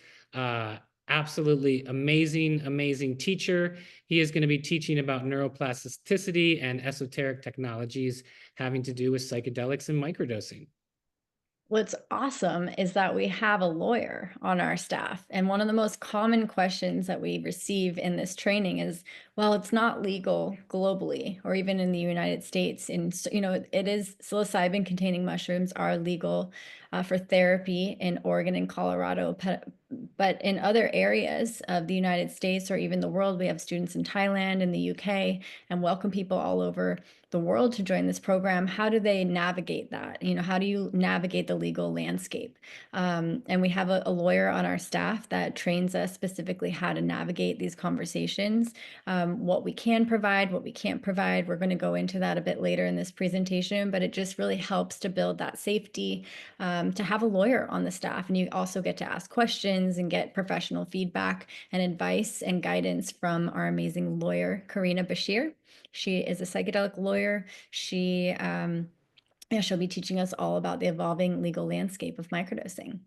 Absolutely amazing teacher. He is going to be teaching about neuroplasticity and esoteric technologies having to do with psychedelics and microdosing. What's awesome is that we have a lawyer on our staff. And one of the most common questions that we receive in this training is, well, it's not legal globally or even in the United States. And, you know, it is psilocybin containing mushrooms are legal for therapy in Oregon and Colorado. But in other areas of the United States or even the world, we have students in Thailand and the UK and welcome people all over the world to join this program. How do they navigate that? You know, how do you navigate the legal landscape? And we have a lawyer on our staff that trains us specifically how to navigate these conversations, what we can provide, what we can't provide. We're going to go into that a bit later in this presentation, but it just really helps to build that safety, to have a lawyer on the staff. And you also get to ask questions and get professional feedback and advice and guidance from our amazing lawyer, Karina Bashir. She is a psychedelic lawyer. She'll be teaching us all about the evolving legal landscape of microdosing.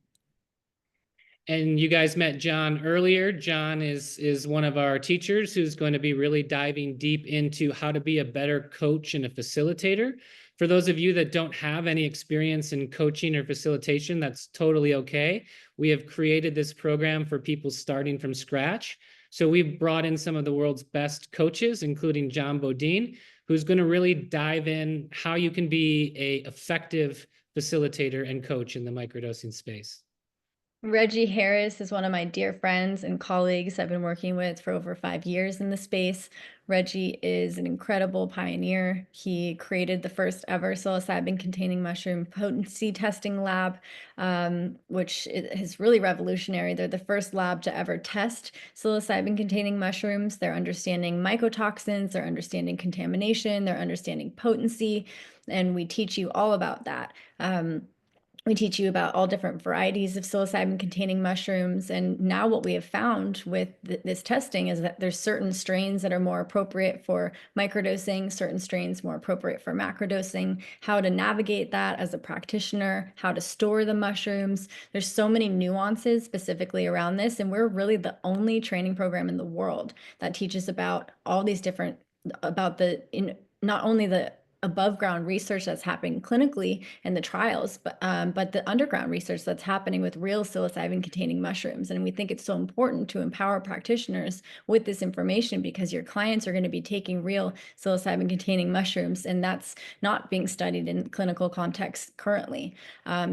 And you guys met John earlier. John is one of our teachers who's going to be really diving deep into how to be a better coach and a facilitator. For those of you that don't have any experience in coaching or facilitation, that's totally okay. We have created this program for people starting from scratch. So we've brought in some of the world's best coaches, including John Bodine, who's going to really dive in how you can be an effective facilitator and coach in the microdosing space. Reggie Harris is one of my dear friends and colleagues I've been working with for over 5 years in the space. Reggie is an incredible pioneer. He created the first ever psilocybin-containing mushroom potency testing lab, which is really revolutionary. They're the first lab to ever test psilocybin-containing mushrooms. They're understanding mycotoxins, they're understanding contamination, they're understanding potency, and we teach you all about that. We teach you about all different varieties of psilocybin-containing mushrooms. And now what we have found with this testing is that there's certain strains that are more appropriate for microdosing, certain strains more appropriate for macrodosing, how to navigate that as a practitioner, how to store the mushrooms. There's so many nuances specifically around this. And we're really the only training program in the world that teaches about all these different, about not only the above ground research that's happening clinically in the trials, but the underground research that's happening with real psilocybin containing mushrooms. And we think it's so important to empower practitioners with this information because your clients are going to be taking real psilocybin containing mushrooms, and that's not being studied in clinical context currently.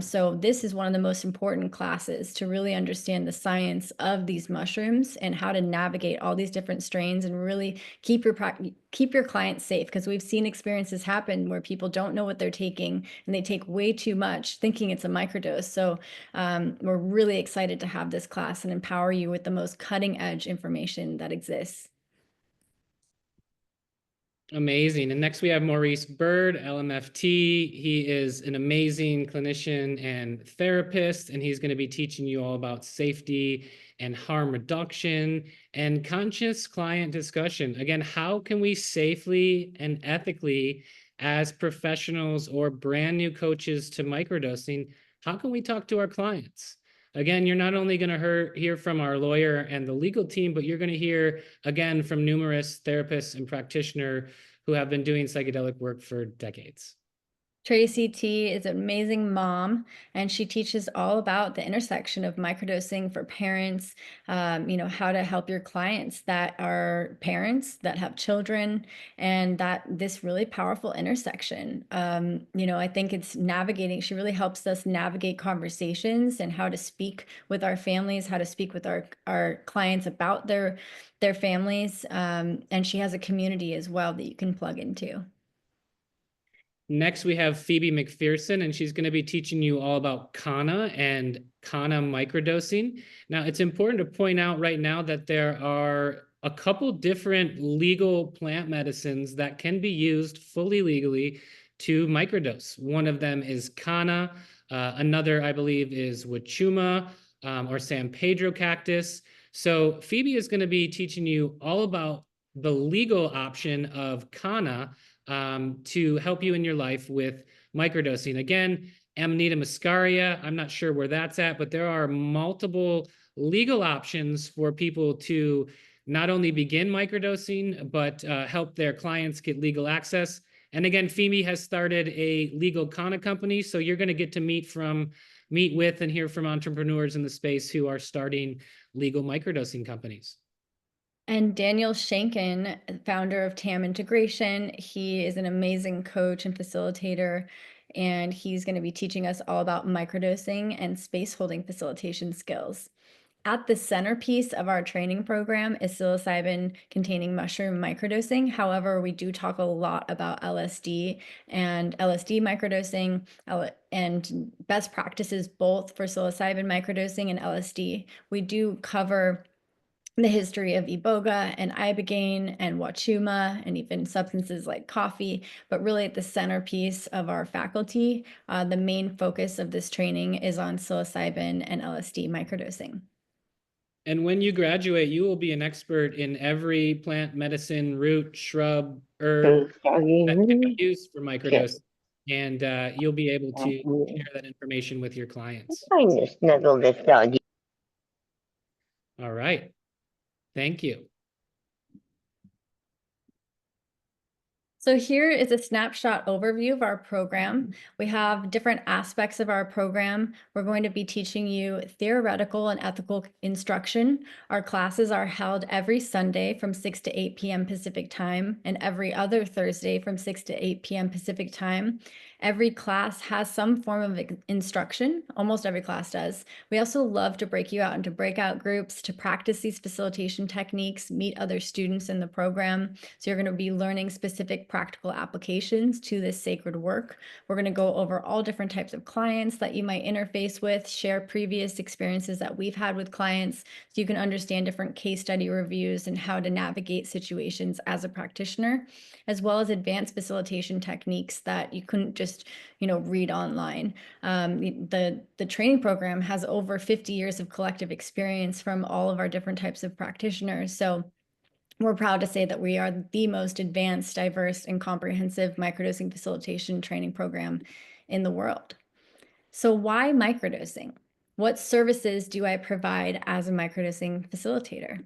So this is one of the most important classes to really understand the science of these mushrooms and how to navigate all these different strains and really keep your clients safe, because we've seen experiences happen where people don't know what they're taking and they take way too much thinking it's a microdose. So we're really excited to have this class and empower you with the most cutting edge information that exists. Amazing. And next we have Maurice Bird, LMFT. He is an amazing clinician and therapist, and he's going to be teaching you all about safety and harm reduction and conscious client discussion. Again, how can we safely and ethically, as professionals or brand new coaches to microdosing, how can we talk to our clients? Again, you're not only going to hear from our lawyer and the legal team, but you're going to hear, again, from numerous therapists and practitioners who have been doing psychedelic work for decades. Tracy T is an amazing mom, and she teaches all about the intersection of microdosing for parents, how to help your clients that are parents that have children, and that this really powerful intersection. I think it's navigating, she really helps us navigate conversations and how to speak with our families, how to speak with our clients about their families. And she has a community as well that you can plug into. Next, we have Phoebe McPherson, and she's going to be teaching you all about Kana and Kana microdosing. Now, it's important to point out right now that there are a couple different legal plant medicines that can be used fully legally to microdose. One of them is Kana. Another, I believe, is Wachuma or San Pedro cactus. So Phoebe is going to be teaching you all about the legal option of Kana to help you in your life with microdosing. Again, Amanita muscaria, I'm not sure where that's at, but there are multiple legal options for people to not only begin microdosing, but help their clients get legal access. And again, Phoebe has started a legal Kana company, so you're going to get to meet with and hear from entrepreneurs in the space who are starting legal microdosing companies. And Daniel Shankin, founder of TAM Integration, he is an amazing coach and facilitator, and he's going to be teaching us all about microdosing and space holding facilitation skills. At the centerpiece of our training program is psilocybin-containing mushroom microdosing. However, we do talk a lot about LSD and LSD microdosing and best practices both for psilocybin microdosing and LSD. We do cover the history of iboga and ibogaine and wachuma and even substances like coffee, but really at the centerpiece of our faculty, the main focus of this training is on psilocybin and LSD microdosing. And when you graduate, you will be an expert in every plant medicine, root, shrub, herb that can be used for microdosing. And you'll be able to share that information with your clients. Trying to snuggle this doggy. All right. Thank you. So here is a snapshot overview of our program. We have different aspects of our program. We're going to be teaching you theoretical and ethical instruction. Our classes are held every Sunday from 6 to 8 p.m. Pacific time and every other Thursday from 6 to 8 p.m. Pacific time. Every class has some form of instruction. Almost every class does. We also love to break you out into breakout groups to practice these facilitation techniques, meet other students in the program. So you're going to be learning specific practical applications to this sacred work. We're going to go over all different types of clients that you might interface with, share previous experiences that we've had with clients so you can understand different case study reviews and how to navigate situations as a practitioner, as well as advanced facilitation techniques that you couldn't just read online. The training program has over 50 years of collective experience from all of our different types of practitioners. So we're proud to say that we are the most advanced, diverse, and comprehensive microdosing facilitation training program in the world. So why microdosing? What services do I provide as a microdosing facilitator?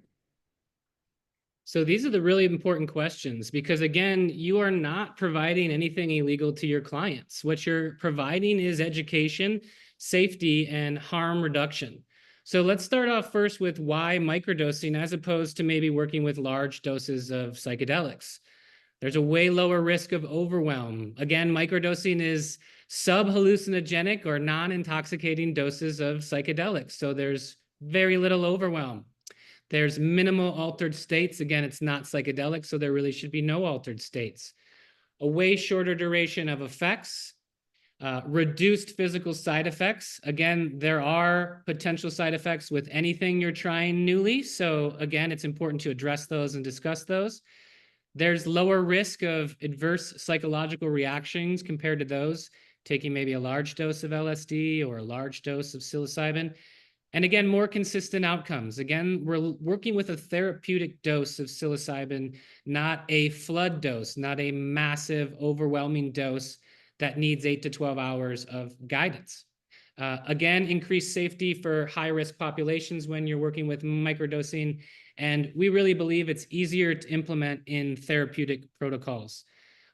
So these are the really important questions because, again, you are not providing anything illegal to your clients. What you're providing is education, safety, and harm reduction. So let's start off first with why microdosing as opposed to maybe working with large doses of psychedelics. There's a way lower risk of overwhelm. Again, microdosing is sub-hallucinogenic or non-intoxicating doses of psychedelics. So there's very little overwhelm. There's minimal altered states. Again, it's not psychedelic, so there really should be no altered states. A way shorter duration of effects, reduced physical side effects. Again, there are potential side effects with anything you're trying newly. So again, it's important to address those and discuss those. There's lower risk of adverse psychological reactions compared to those taking maybe a large dose of LSD or a large dose of psilocybin. And again, more consistent outcomes. Again, we're working with a therapeutic dose of psilocybin, not a flood dose, not a massive, overwhelming dose that needs 8 to 12 hours of guidance. Again, increased safety for high-risk populations when you're working with microdosing. And we really believe it's easier to implement in therapeutic protocols.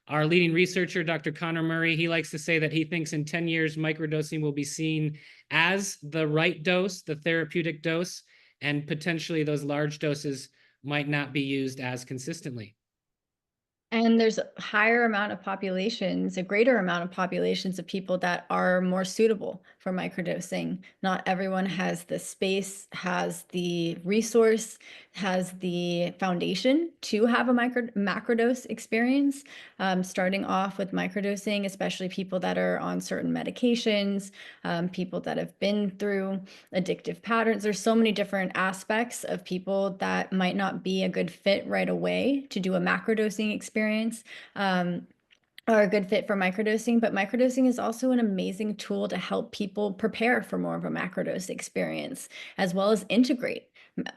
Our leading researcher, Dr. Connor Murray, he likes to say that he thinks in 10 years, microdosing will be seen as the right dose, the therapeutic dose, and potentially those large doses might not be used as consistently. And there's a higher amount of populations, a greater amount of populations of people that are more suitable for microdosing. Not everyone has the space, has the resource, has the foundation to have a macrodose experience. Starting off with microdosing, especially people that are on certain medications, people that have been through addictive patterns. There's so many different aspects of people that might not be a good fit right away to do a macrodosing experience. Are a good fit for microdosing, but microdosing is also an amazing tool to help people prepare for more of a macrodose experience, as well as integrate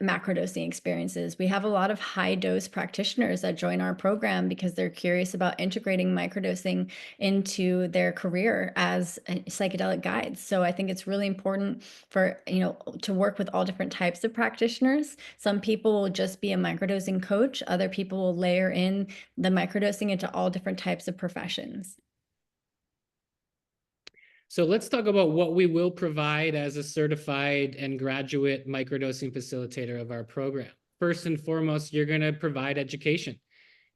macrodosing experiences. We have a lot of high dose practitioners that join our program because they're curious about integrating microdosing into their career as psychedelic guides. So I think it's really important for, to work with all different types of practitioners. Some people will just be a microdosing coach. Other people will layer in the microdosing into all different types of professions. So let's talk about what we will provide as a certified and graduate microdosing facilitator of our program. First and foremost, you're going to provide education.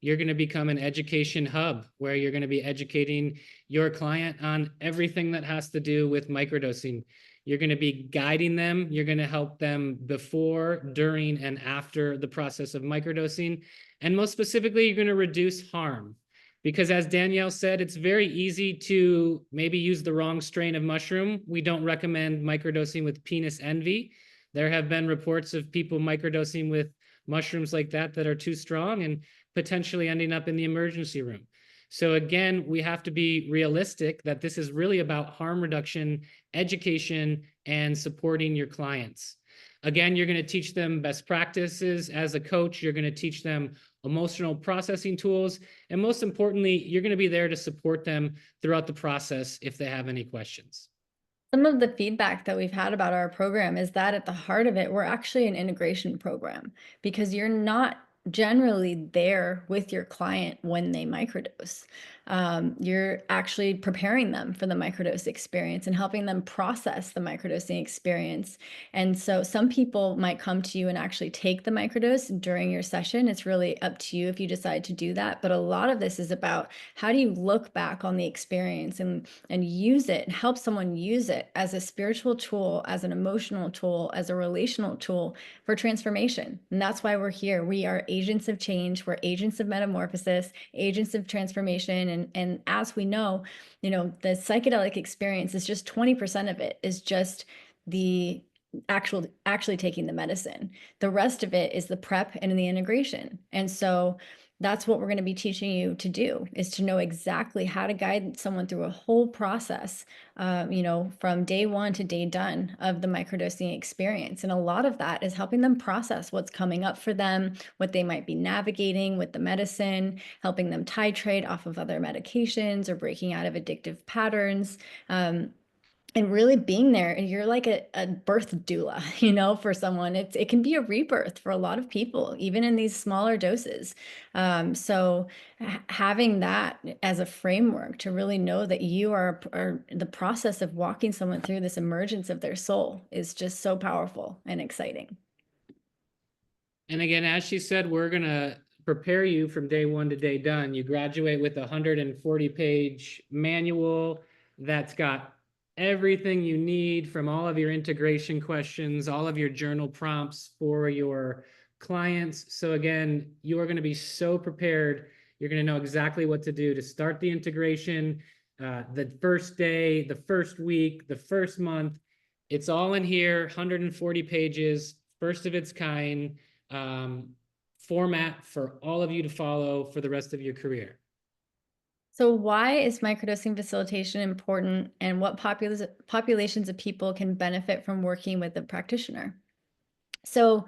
You're going to become an education hub where you're going to be educating your client on everything that has to do with microdosing. You're going to be guiding them. You're going to help them before, during, and after the process of microdosing. And most specifically, you're going to reduce harm. Because as Danielle said, it's very easy to maybe use the wrong strain of mushroom. We don't recommend microdosing with penis envy. There have been reports of people microdosing with mushrooms like that are too strong and potentially ending up in the emergency room. So again, we have to be realistic that this is really about harm reduction, education, and supporting your clients. Again, you're going to teach them best practices. As a coach, you're going to teach them emotional processing tools. And most importantly, you're going to be there to support them throughout the process if they have any questions. Some of the feedback that we've had about our program is that at the heart of it, we're actually an integration program, because you're not generally there with your client when they microdose. You're actually preparing them for the microdose experience and helping them process the microdosing experience. And so some people might come to you and actually take the microdose during your session. It's really up to you if you decide to do that. But a lot of this is about how do you look back on the experience and use it, help someone use it as a spiritual tool, as an emotional tool, as a relational tool for transformation. And that's why we're here. We are agents of change. We're agents of metamorphosis, agents of transformation. And as we know, the psychedelic experience is just 20% of it is just the actually taking the medicine. The rest of it is the prep and the integration. And so that's what we're going to be teaching you to do, is to know exactly how to guide someone through a whole process, from day one to day done of the microdosing experience. And a lot of that is helping them process what's coming up for them, what they might be navigating with the medicine, helping them titrate off of other medications or breaking out of addictive patterns. And really being there, and you're like a birth doula, for someone. It can be a rebirth for a lot of people, even in these smaller doses. So having that as a framework to really know that you are the process of walking someone through this emergence of their soul is just so powerful and exciting. And again, as she said, we're going to prepare you from day one to day done. You graduate with a 140-page manual that's got everything you need, from all of your integration questions, all of your journal prompts for your clients. So again, you are going to be so prepared. You're going to know exactly what to do to start the integration, the first day, the first week, the first month. It's all in here, 140 pages, first of its kind, format for all of you to follow for the rest of your career. So why is microdosing facilitation important, and what populations of people can benefit from working with a practitioner? So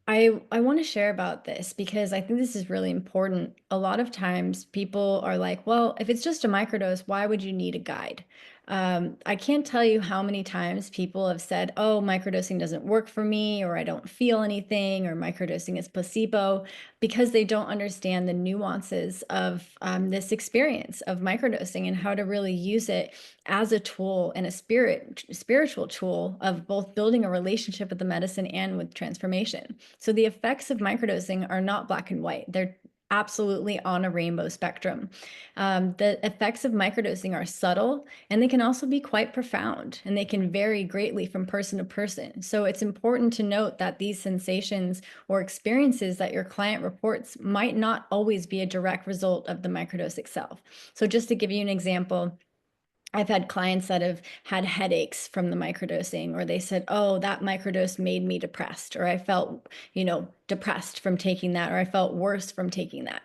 I want to share about this because I think this is really important. A lot of times people are like, well, if it's just a microdose, why would you need a guide? I can't tell you how many times people have said, oh, microdosing doesn't work for me, or I don't feel anything, or microdosing is placebo, because they don't understand the nuances of this experience of microdosing and how to really use it as a tool and a spiritual tool of both building a relationship with the medicine and with transformation. So the effects of microdosing are not black and white. They're absolutely on a rainbow spectrum. The effects of microdosing are subtle, and they can also be quite profound, and they can vary greatly from person to person. So it's important to note that these sensations or experiences that your client reports might not always be a direct result of the microdose itself. So just to give you an example, I've had clients that have had headaches from the microdosing, or they said, oh, that microdose made me depressed, or I felt, depressed from taking that, or I felt worse from taking that.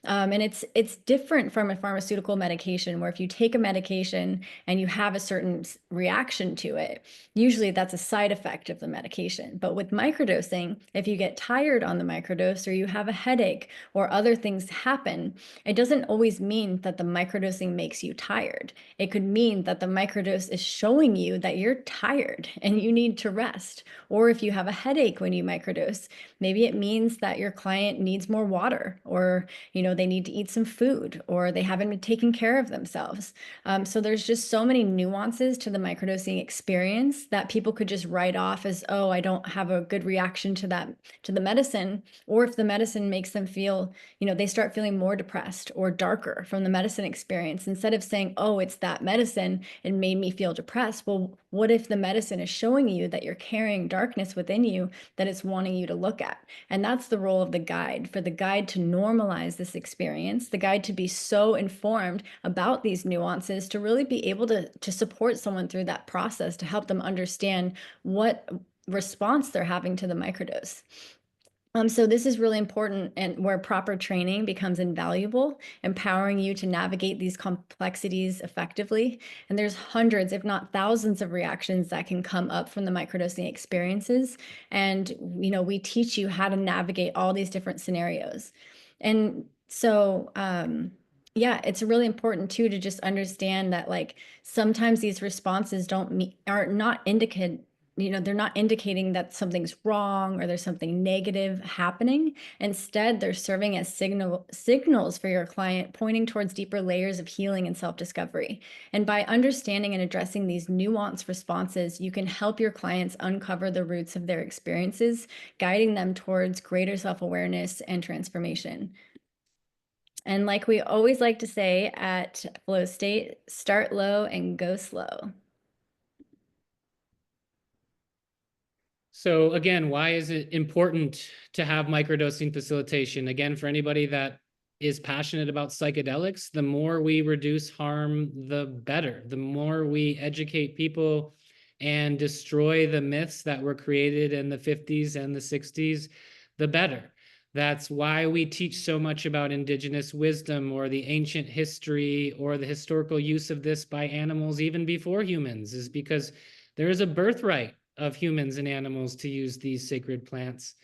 And it's different from a pharmaceutical medication, where if you take a medication and you have a certain reaction to it, usually that's a side effect of the medication. But with microdosing, if you get tired on the microdose, or you have a headache, or other things happen, it doesn't always mean that the microdosing makes you tired. It could mean that the microdose is showing you that you're tired and you need to rest. Or if you have a headache when you microdose, maybe it means that your client needs more water, or they need to eat some food, or they haven't been taking care of themselves. So there's just so many nuances to the microdosing experience that people could just write off as, oh, I don't have a good reaction to the medicine. Or if the medicine makes them feel, they start feeling more depressed or darker from the medicine experience, instead of saying, oh, it's that medicine, it made me feel depressed. Well, what if the medicine is showing you that you're carrying darkness within you that it's wanting you to look at? And that's the role of the guide, for the guide to normalize this experience, the guide to be so informed about these nuances, to really be able to support someone through that process, to help them understand what response they're having to the microdose. So this is really important, and where proper training becomes invaluable, empowering you to navigate these complexities effectively. And there's hundreds, if not thousands, of reactions that can come up from the microdosing experiences. And, we teach you how to navigate all these different scenarios. And so Yeah, it's really important too to just understand that like sometimes these responses are not indicate, they're not indicating that something's wrong or there's something negative happening. Instead, they're serving as signals for your client, pointing towards deeper layers of healing and self-discovery. And by understanding and addressing these nuanced responses, you can help your clients uncover the roots of their experiences, guiding them towards greater self-awareness and transformation. And like we always like to say at Flow State, start low and go slow. So again, why is it important to have microdosing facilitation? Again, for anybody that is passionate about psychedelics, the more we reduce harm, the better. The more we educate people and destroy the myths that were created in the 50s and the 60s, the better. That's why we teach so much about indigenous wisdom or the ancient history or the historical use of this by animals even before humans, is because there is a birthright of humans and animals to use these sacred plants.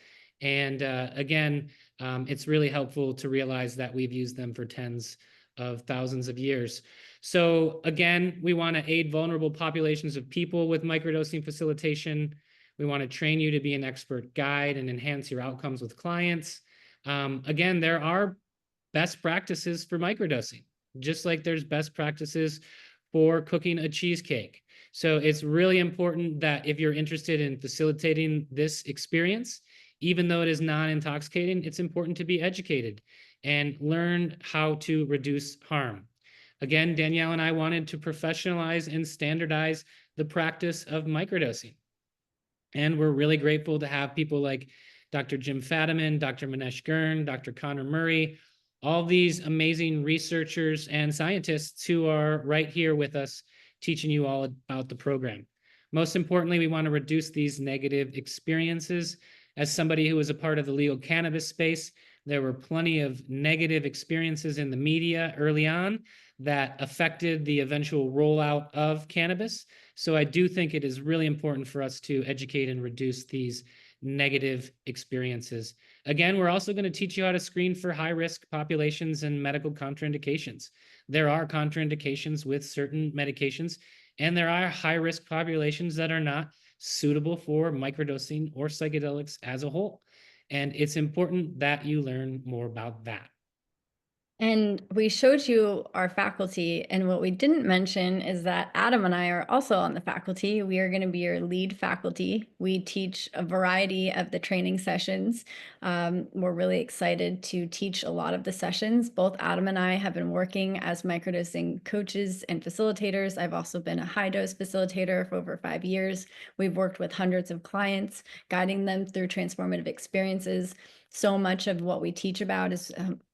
And again, it's really helpful to realize that we've used them for tens of thousands of years. So again, we want to aid vulnerable populations of people with microdosing facilitation. We want to train you to be an expert guide and enhance your outcomes with clients. Again, there are best practices for microdosing, just like there's best practices for cooking a cheesecake. So it's really important that if you're interested in facilitating this experience, even though it is non-intoxicating, it's important to be educated and learn how to reduce harm. Again, Danielle and I wanted to professionalize and standardize the practice of microdosing. And we're really grateful to have people like Dr. Jim Fadiman, Dr. Manesh Gurn, Dr. Connor Murray, all these amazing researchers and scientists who are right here with us teaching you all about the program. Most importantly, we want to reduce these negative experiences. As somebody who was a part of the legal cannabis space, there were plenty of negative experiences in the media early on that affected the eventual rollout of cannabis. So I do think it is really important for us to educate and reduce these negative experiences. Again, we're also going to teach you how to screen for high-risk populations and medical contraindications. There are contraindications with certain medications, and there are high-risk populations that are not suitable for microdosing or psychedelics as a whole. And it's important that you learn more about that. And we showed you our faculty, and what we didn't mention is that Adam and I are also on the faculty. We are going to be your lead faculty. We teach a variety of the training sessions. We're really excited to teach a lot of the sessions. Both Adam and I have been working as microdosing coaches and facilitators. I've also been a high dose facilitator for over 5 years. We've worked with hundreds of clients, guiding them through transformative experiences. So much of what we teach about is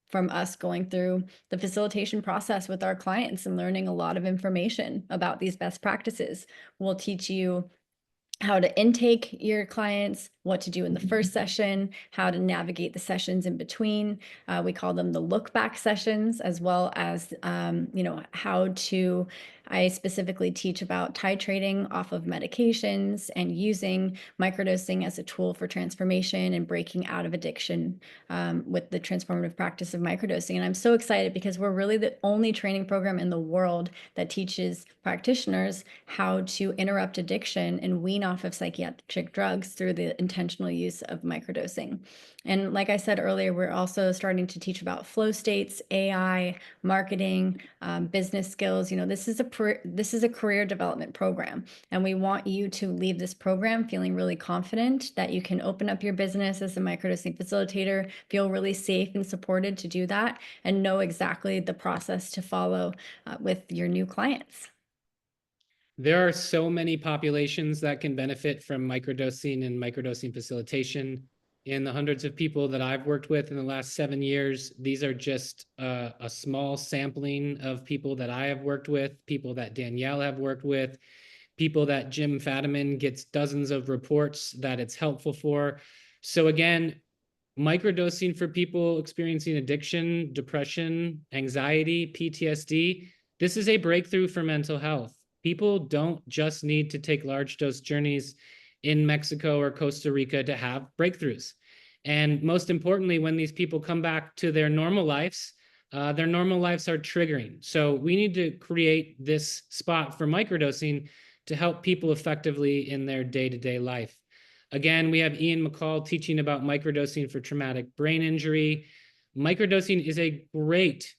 from us going through the facilitation process with our clients and learning a lot of information about these best practices. We'll teach you how to intake your clients, what to do in the first session, how to navigate the sessions in between. We call them the look back sessions, as well as, how to, I specifically teach about titrating off of medications and using microdosing as a tool for transformation and breaking out of addiction with the transformative practice of microdosing. And I'm so excited because we're really the only training program in the world that teaches practitioners how to interrupt addiction and wean off of psychiatric drugs through the intentional use of microdosing. And like I said earlier, we're also starting to teach about flow states, AI, marketing, business skills. This is a career development program, and we want you to leave this program feeling really confident that you can open up your business as a microdosing facilitator, feel really safe and supported to do that, and know exactly the process to follow with your new clients. There are so many populations that can benefit from microdosing and microdosing facilitation. In the hundreds of people that I've worked with in the last 7 years, these are just a small sampling of people that I have worked with, people that Danielle have worked with, people that Jim Fadiman gets dozens of reports that it's helpful for. So again, microdosing for people experiencing addiction, depression, anxiety, PTSD, this is a breakthrough for mental health. People don't just need to take large dose journeys in Mexico or Costa Rica to have breakthroughs. And most importantly, when these people come back to their normal lives, their normal lives are triggering. So we need to create this spot for microdosing to help people effectively in their day-to-day life. Again, we have Ian McCall teaching about microdosing for traumatic brain injury. Microdosing is a great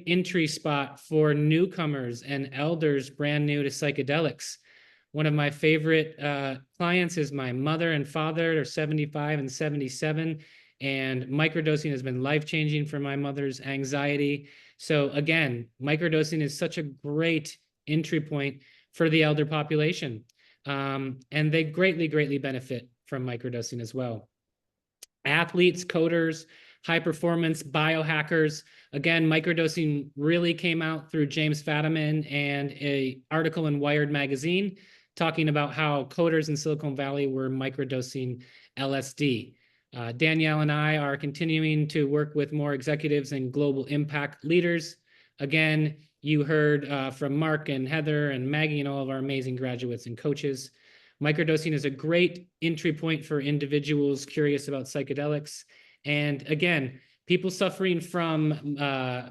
entry spot for newcomers and elders brand new to psychedelics. One of my favorite clients is my mother and father. They're 75 and 77, and microdosing has been life-changing for my mother's anxiety. So again, microdosing is such a great entry point for the elder population. And they greatly benefit from microdosing as well. Athletes, coders, high performance biohackers. Again, microdosing really came out through James Fadiman and an article in Wired magazine talking about how coders in Silicon Valley were microdosing LSD. Danielle and I are continuing to work with more executives and global impact leaders. Again, you heard from Mark and Heather and Maggie and all of our amazing graduates and coaches. Microdosing is a great entry point for individuals curious about psychedelics. And again, people suffering from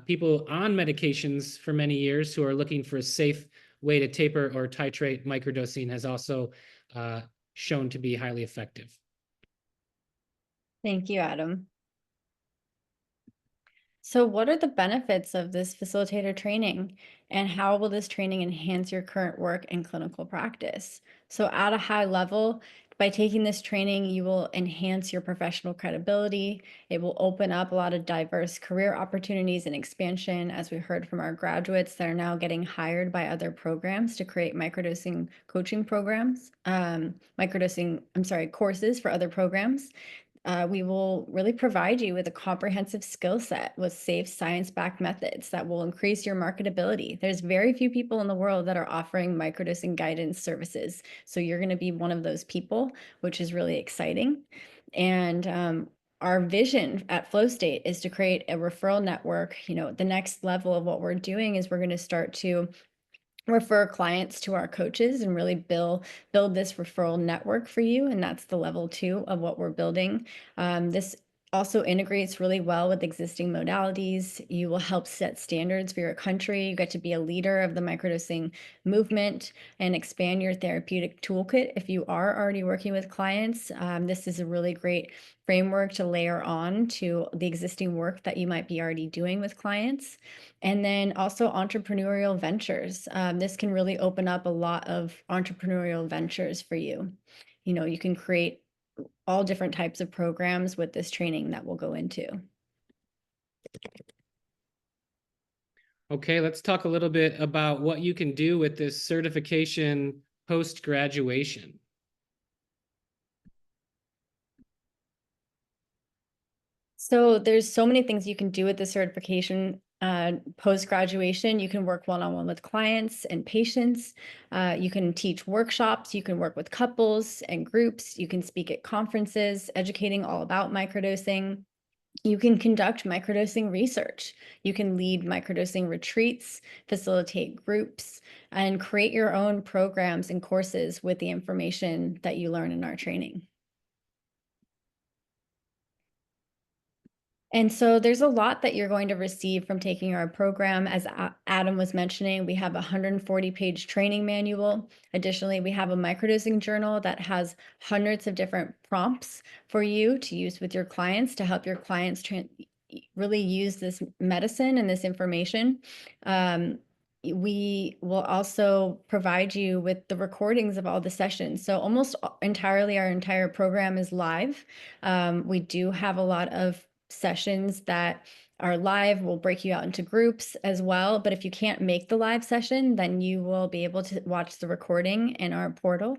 people on medications for many years who are looking for a safe way to taper or titrate microdosing has also shown to be highly effective. Thank you, Adam. So what are the benefits of this facilitator training, and how will this training enhance your current work and clinical practice? So at a high level, by taking this training, you will enhance your professional credibility. It will open up a lot of diverse career opportunities and expansion, as we heard from our graduates that are now getting hired by other programs to create microdosing coaching programs, courses for other programs. We will really provide you with a comprehensive skill set with safe science-backed methods that will increase your marketability. There's very few people in the world that are offering microdosing guidance services. So you're going to be one of those people, which is really exciting. And our vision at Flow State is to create a referral network. You know, the next level of what we're doing is we're going to start to refer clients to our coaches and really build this referral network for you. And that's the level 2 of what we're building. This also integrates really well with existing modalities. You will help set standards for your country. You get to be a leader of the microdosing movement and expand your therapeutic toolkit. If you are already working with clients, this is a really great framework to layer on to the existing work that you might be already doing with clients. And then also entrepreneurial ventures. This can really open up a lot of entrepreneurial ventures for you. You know, you can create all different types of programs with this training that we'll go into. Okay, let's talk a little bit about what you can do with this certification post-graduation. So there's so many things you can do with the certification post-graduation. You can work one-on-one with clients and patients. You can teach workshops. You can work with couples and groups. You can speak at conferences, educating all about microdosing. You can conduct microdosing research. You can lead microdosing retreats, facilitate groups, and create your own programs and courses with the information that you learn in our training. And so there's a lot that you're going to receive from taking our program. As Adam was mentioning, we have a 140-page training manual. Additionally, we have a microdosing journal that has hundreds of different prompts for you to use with your clients to help your clients really use this medicine and this information. We will also provide you with the recordings of all the sessions. So almost entirely, our entire program is live. We do have a lot of sessions that are live. We'll break you out into groups as well. But if you can't make the live session, then you will be able to watch the recording in our portal.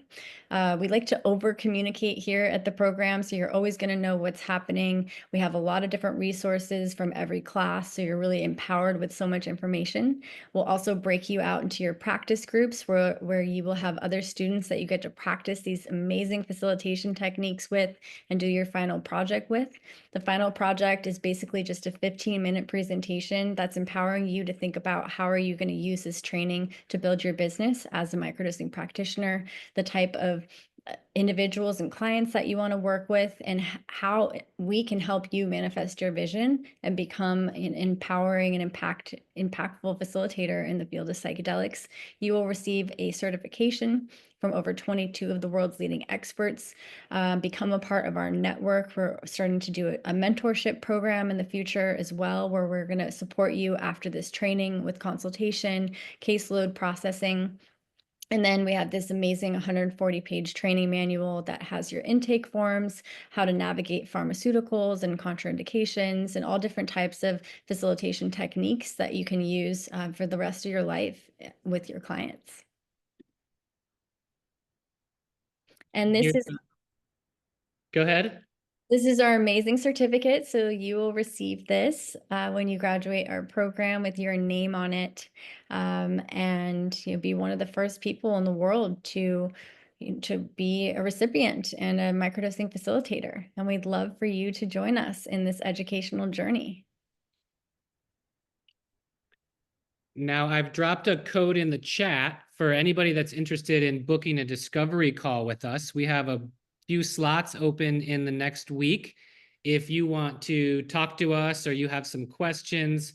We like to over communicate here at the program, so you're always going to know what's happening. We have a lot of different resources from every class, so you're really empowered with so much information. We'll also break you out into your practice groups where you will have other students that you get to practice these amazing facilitation techniques with and do your final project with. The final project is basically just a 15-minute presentation that's empowering you to think about how are you going to use this training to build your business as a microdosing practitioner, the type of individuals and clients that you want to work with, and how we can help you manifest your vision and become an empowering and impactful facilitator in the field of psychedelics. You will receive a certification from over 22 of the world's leading experts. Become a part of our network. We're starting to do a mentorship program in the future as well, where we're going to support you after this training with consultation, caseload processing. And then we have this amazing 140-page training manual that has your intake forms, how to navigate pharmaceuticals and contraindications, and all different types of facilitation techniques that you can use for the rest of your life with your clients. And this is Go ahead. This is our amazing certificate. So you will receive this when you graduate our program with your name on it, and you'll be one of the first people in the world to be a recipient and a microdosing facilitator. And we'd love for you to join us in this educational journey. Now, I've dropped a code in the chat for anybody that's interested in booking a discovery call with us. We have a few slots open in the next week. If you want to talk to us or you have some questions,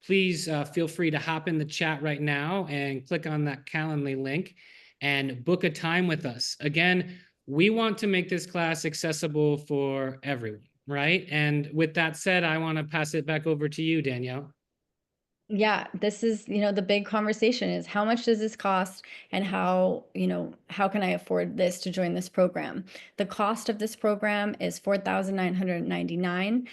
please feel free to hop in the chat right now and click on that Calendly link and book a time with us. Again, we want to make this class accessible for everyone, right? And with that said, I want to pass it back over to you, Danielle. Yeah, this is, the big conversation is, how much does this cost, and how can I afford this to join this program? The cost of this program is $4,999.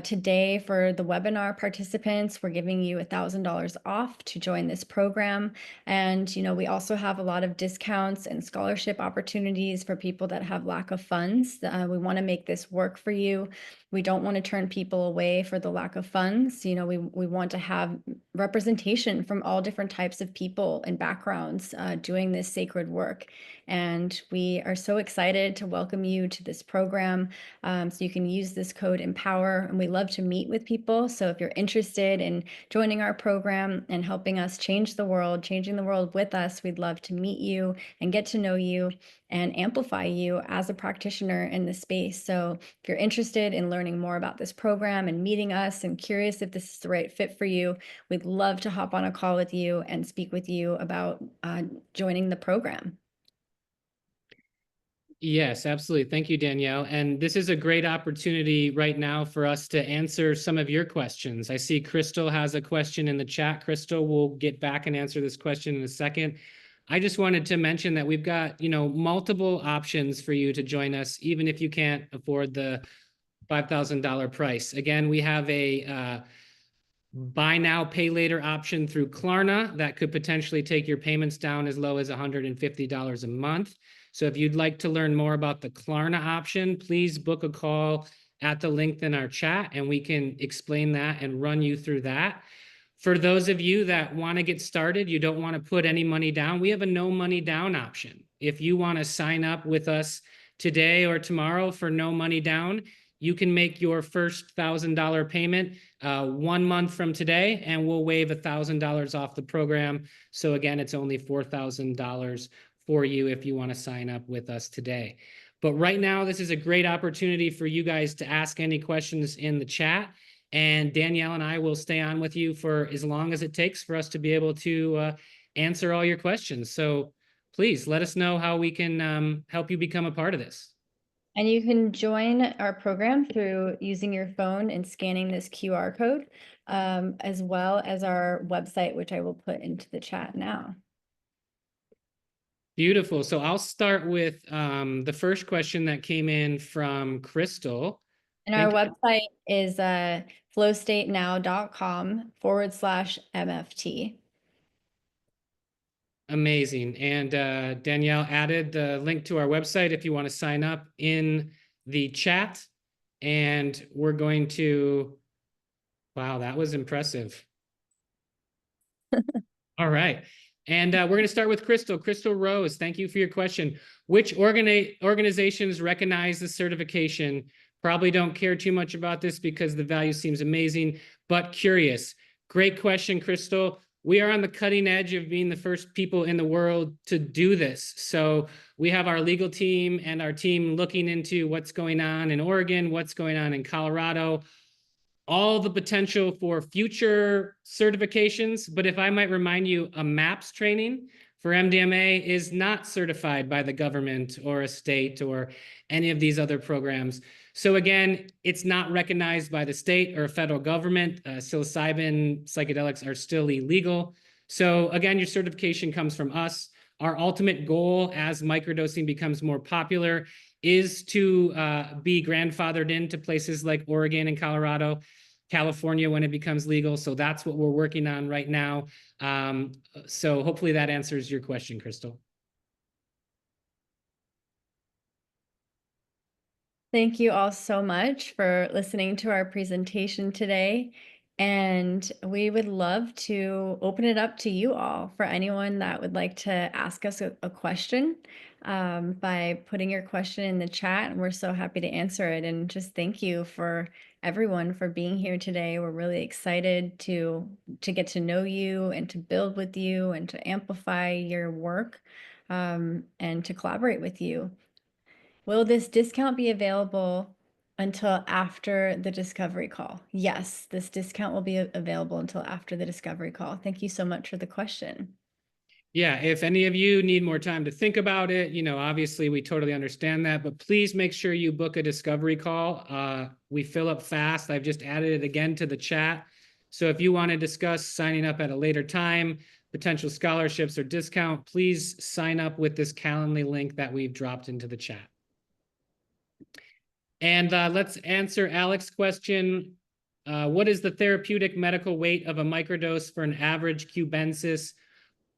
Today, for the webinar participants, we're giving you $1,000 off to join this program. And, we also have a lot of discounts and scholarship opportunities for people that have lack of funds. We want to make this work for you. We don't want to turn people away for the lack of funds. We want to have representation from all different types of people and backgrounds doing this sacred work. And we are so excited to welcome you to this program. So you can use this code EMPOWER, and we love to meet with people. So if you're interested in joining our program and helping us change the world, changing the world with us, we'd love to meet you and get to know you and amplify you as a practitioner in this space. So if you're interested in learning more about this program and meeting us and curious if this is the right fit for you, we'd love to hop on a call with you and speak with you about joining the program. Yes, absolutely. Thank you, Danielle. And this is a great opportunity right now for us to answer some of your questions. I see Crystal has a question in the chat. Crystal, we'll get back and answer this question in a second. I just wanted to mention that we've got, multiple options for you to join us, even if you can't afford the $5,000 price. Again, we have a buy now, pay later option through Klarna that could potentially take your payments down as low as $150 a month. So if you'd like to learn more about the Klarna option, please book a call at the link in our chat, and we can explain that and run you through that. For those of you that want to get started, you don't want to put any money down, we have a no money down option. If you want to sign up with us today or tomorrow for no money down, you can make your first $1,000 payment 1 month from today, and we'll waive $1,000 off the program. So again, it's only $4,000 for you if you want to sign up with us today. But right now, this is a great opportunity for you guys to ask any questions in the chat. And Danielle and I will stay on with you for as long as it takes for us to be able to answer all your questions. So please let us know how we can help you become a part of this. And you can join our program through using your phone and scanning this QR code, as well as our website, which I will put into the chat now. Beautiful. So I'll start with the first question that came in from Crystal. And our website is flowstatenow.com/MFT. Amazing. And Danielle added the link to our website if you want to sign up in the chat. And we're going to, wow, that was impressive. All right. And we're going to start with Crystal. Crystal Rose, thank you for your question. Which organizations recognize the certification? Probably don't care too much about this because the value seems amazing, but curious. Great question, Crystal. we are on the cutting edge of being the first people in the world to do this. So we have our legal team and our team looking into what's going on in Oregon, what's going on in Colorado, all the potential for future certifications. But if I might remind you, a MAPS training for MDMA is not certified by the government or a state or any of these other programs. So again, it's not recognized by the state or federal government. Psilocybin psychedelics are still illegal. So again, your certification comes from us. Our ultimate goal as microdosing becomes more popular is to be grandfathered into places like Oregon and Colorado, California when it becomes legal. So that's what we're working on right now. So hopefully that answers your question, Crystal. Thank you all so much for listening to our presentation today. And we would love to open it up to you all for anyone that would like to ask us a question by putting your question in the chat. And we're so happy to answer it. And just thank you for everyone for being here today. We're really excited to get to know you and to build with you and to amplify your work and to collaborate with you. Will this discount be available until after the discovery call? Yes, this discount will be available until after the discovery call. Thank you so much for the question. Yeah, if any of you need more time to think about it, obviously we totally understand that, but please make sure you book a discovery call. We fill up fast. I've just added it again to the chat. So if you want to discuss signing up at a later time, potential scholarships or discount, please sign up with this Calendly link that we've dropped into the chat. And let's answer Alex's question. What is the therapeutic medical weight of a microdose for an average cubensis?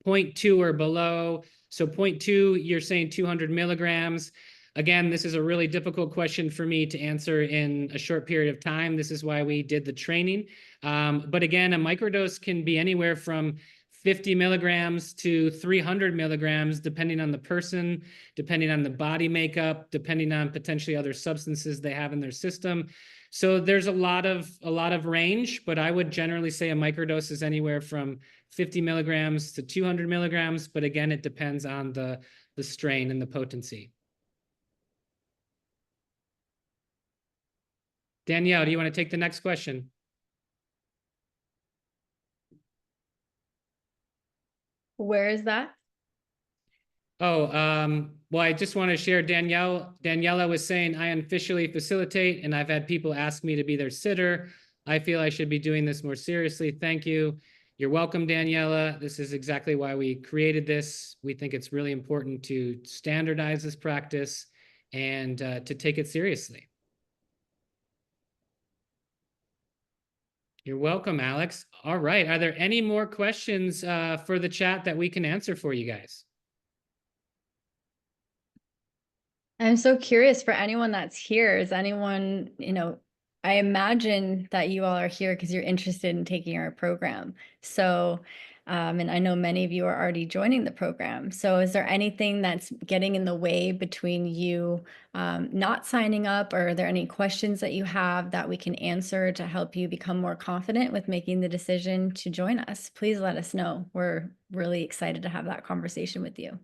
0.2 or below. So 0.2, you're saying 200 milligrams. Again, this is a really difficult question for me to answer in a short period of time. This is why we did the training. But again, a microdose can be anywhere from 50 milligrams to 300 milligrams, depending on the person, depending on the body makeup, depending on potentially other substances they have in their system. So there's a lot of range, but I would generally say a microdose is anywhere from 50 milligrams to 200 milligrams. But again, it depends on the strain and the potency. Danielle, do you want to take the next question? Where is that? Oh, well, I just want to share Daniela was saying, I unofficially facilitate, and I've had people ask me to be their sitter. I feel I should be doing this more seriously. Thank you. You're welcome, Daniela. This is exactly why we created this. We think it's really important to standardize this practice and to take it seriously. You're welcome, Alex. All right. Are there any more questions for the chat that we can answer for you guys? I'm so curious for anyone that's here. Is anyone, I imagine that you all are here because you're interested in taking our program. So, and I know many of you are already joining the program. So is there anything that's getting in the way between you not signing up? Or are there any questions that you have that we can answer to help you become more confident with making the decision to join us? Please let us know. We're really excited to have that conversation with you.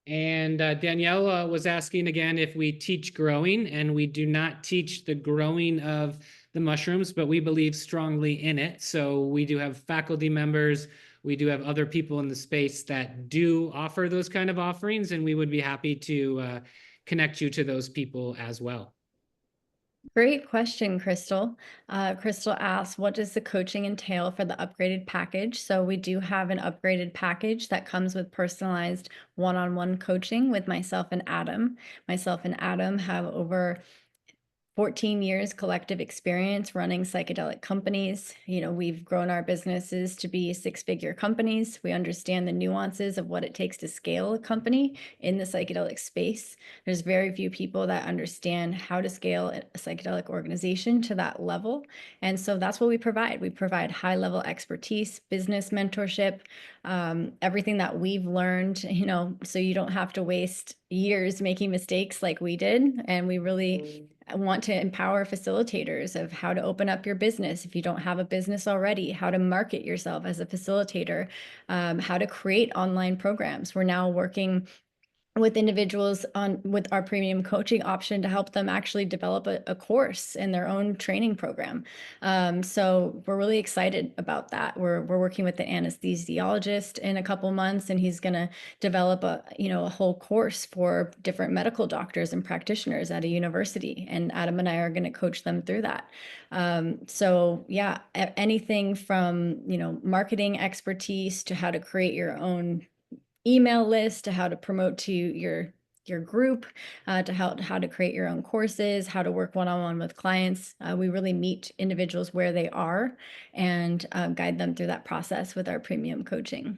And Danielle was asking again if we teach growing, and we do not teach the growing of the mushrooms, but we believe strongly in it. So we do have faculty members, we do have other people in the space that do offer those kind of offerings, and we would be happy to connect you to those people as well. Great question, Crystal. Crystal asks, what does the coaching entail for the upgraded package? So we do have an upgraded package that comes with personalized one-on-one coaching with myself and Adam. Myself and Adam have over 14 years collective experience running psychedelic companies. We've grown our businesses to be six-figure companies. We understand the nuances of what it takes to scale a company in the psychedelic space. There's very few people that understand how to scale a psychedelic organization to that level. And so that's what we provide. We provide high-level expertise, business mentorship, everything that we've learned, so you don't have to waste years making mistakes like we did. And we really want to empower facilitators of how to open up your business if you don't have a business already, how to market yourself as a facilitator, how to create online programs. We're now working with individuals with our premium coaching option to help them actually develop a course in their own training program. So we're really excited about that. We're working with the anesthesiologist in a couple months, and he's going to develop a whole course for different medical doctors and practitioners at a university. And Adam and I are going to coach them through that. So yeah, anything from, marketing expertise to how to create your own email list, to how to promote to your group, to how to create your own courses, how to work one-on-one with clients. We really meet individuals where they are and guide them through that process with our premium coaching.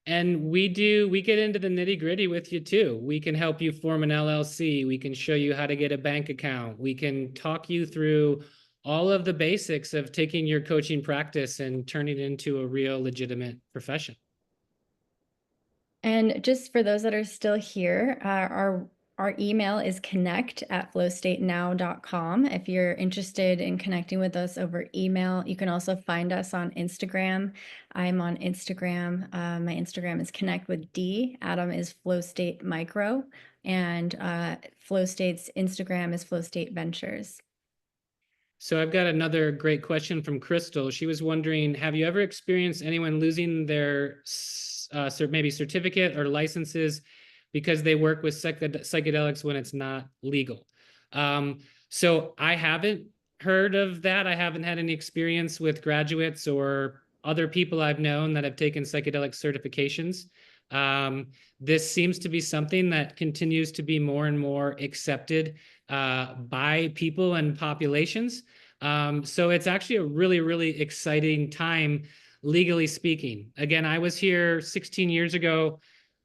And we get into the nitty-gritty with you too. We can help you form an LLC. We can show you how to get a bank account. We can talk you through all of the basics of taking your coaching practice and turning it into a real legitimate profession. And just for those that are still here, our email is connect@flowstatenow.com. If you're interested in connecting with us over email, you can also find us on Instagram. I'm on Instagram. My Instagram is Connect with D. Adam is Flowstate Micro, and Flowstate's Instagram is Flowstate Ventures. So I've got another great question from Crystal. She was wondering, have you ever experienced anyone losing their maybe certificate or licenses because they work with psychedelics when it's not legal? So I haven't heard of that. I haven't had any experience with graduates or other people I've known that have taken psychedelic certifications. This seems to be something that continues to be more and more accepted by people and populations. So it's actually a really, really exciting time, legally speaking. Again, I was here 16 years ago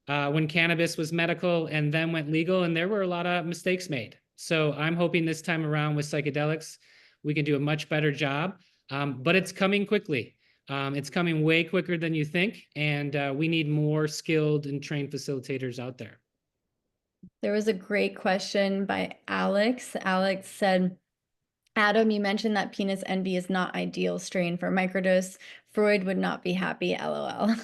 when cannabis was medical and then went legal, and there were a lot of mistakes made. So I'm hoping this time around with psychedelics, we can do a much better job, but it's coming quickly. It's coming way quicker than you think, and we need more skilled and trained facilitators out there. There was a great question by Alex. Alex said, Adam, you mentioned that penis envy is not ideal strain for microdose. Freud would not be happy, LOL.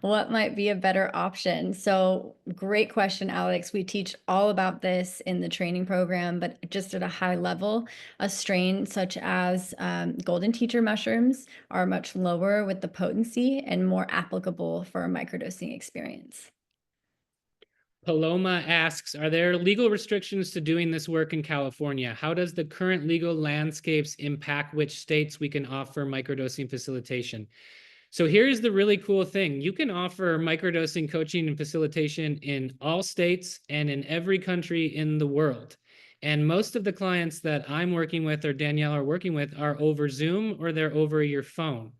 What might be a better option? So great question, Alex. We teach all about this in the training program, but just at a high level, a strain such as golden teacher mushrooms are much lower with the potency and more applicable for a microdosing experience. Paloma asks, are there legal restrictions to doing this work in California? How does the current legal landscapes impact which states we can offer microdosing facilitation? So here's the really cool thing. You can offer microdosing coaching and facilitation in all states and in every country in the world. And most of the clients that I'm working with or Danielle are working with are over Zoom or they're over your phone.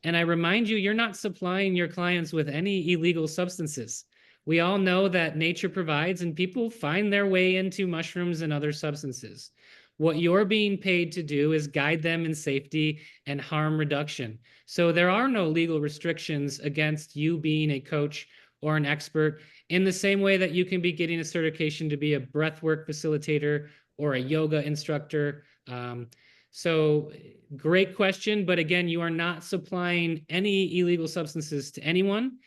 And I remind you, you're not supplying your clients with any illegal substances. We all know that nature provides and people find their way into mushrooms and other substances. What you're being paid to do is guide them in safety and harm reduction. So there are no legal restrictions against you being a coach or an expert, in the same way that you can be getting a certification to be a breathwork facilitator or a yoga instructor. So great question, but again, you are not supplying any illegal substances to anyone.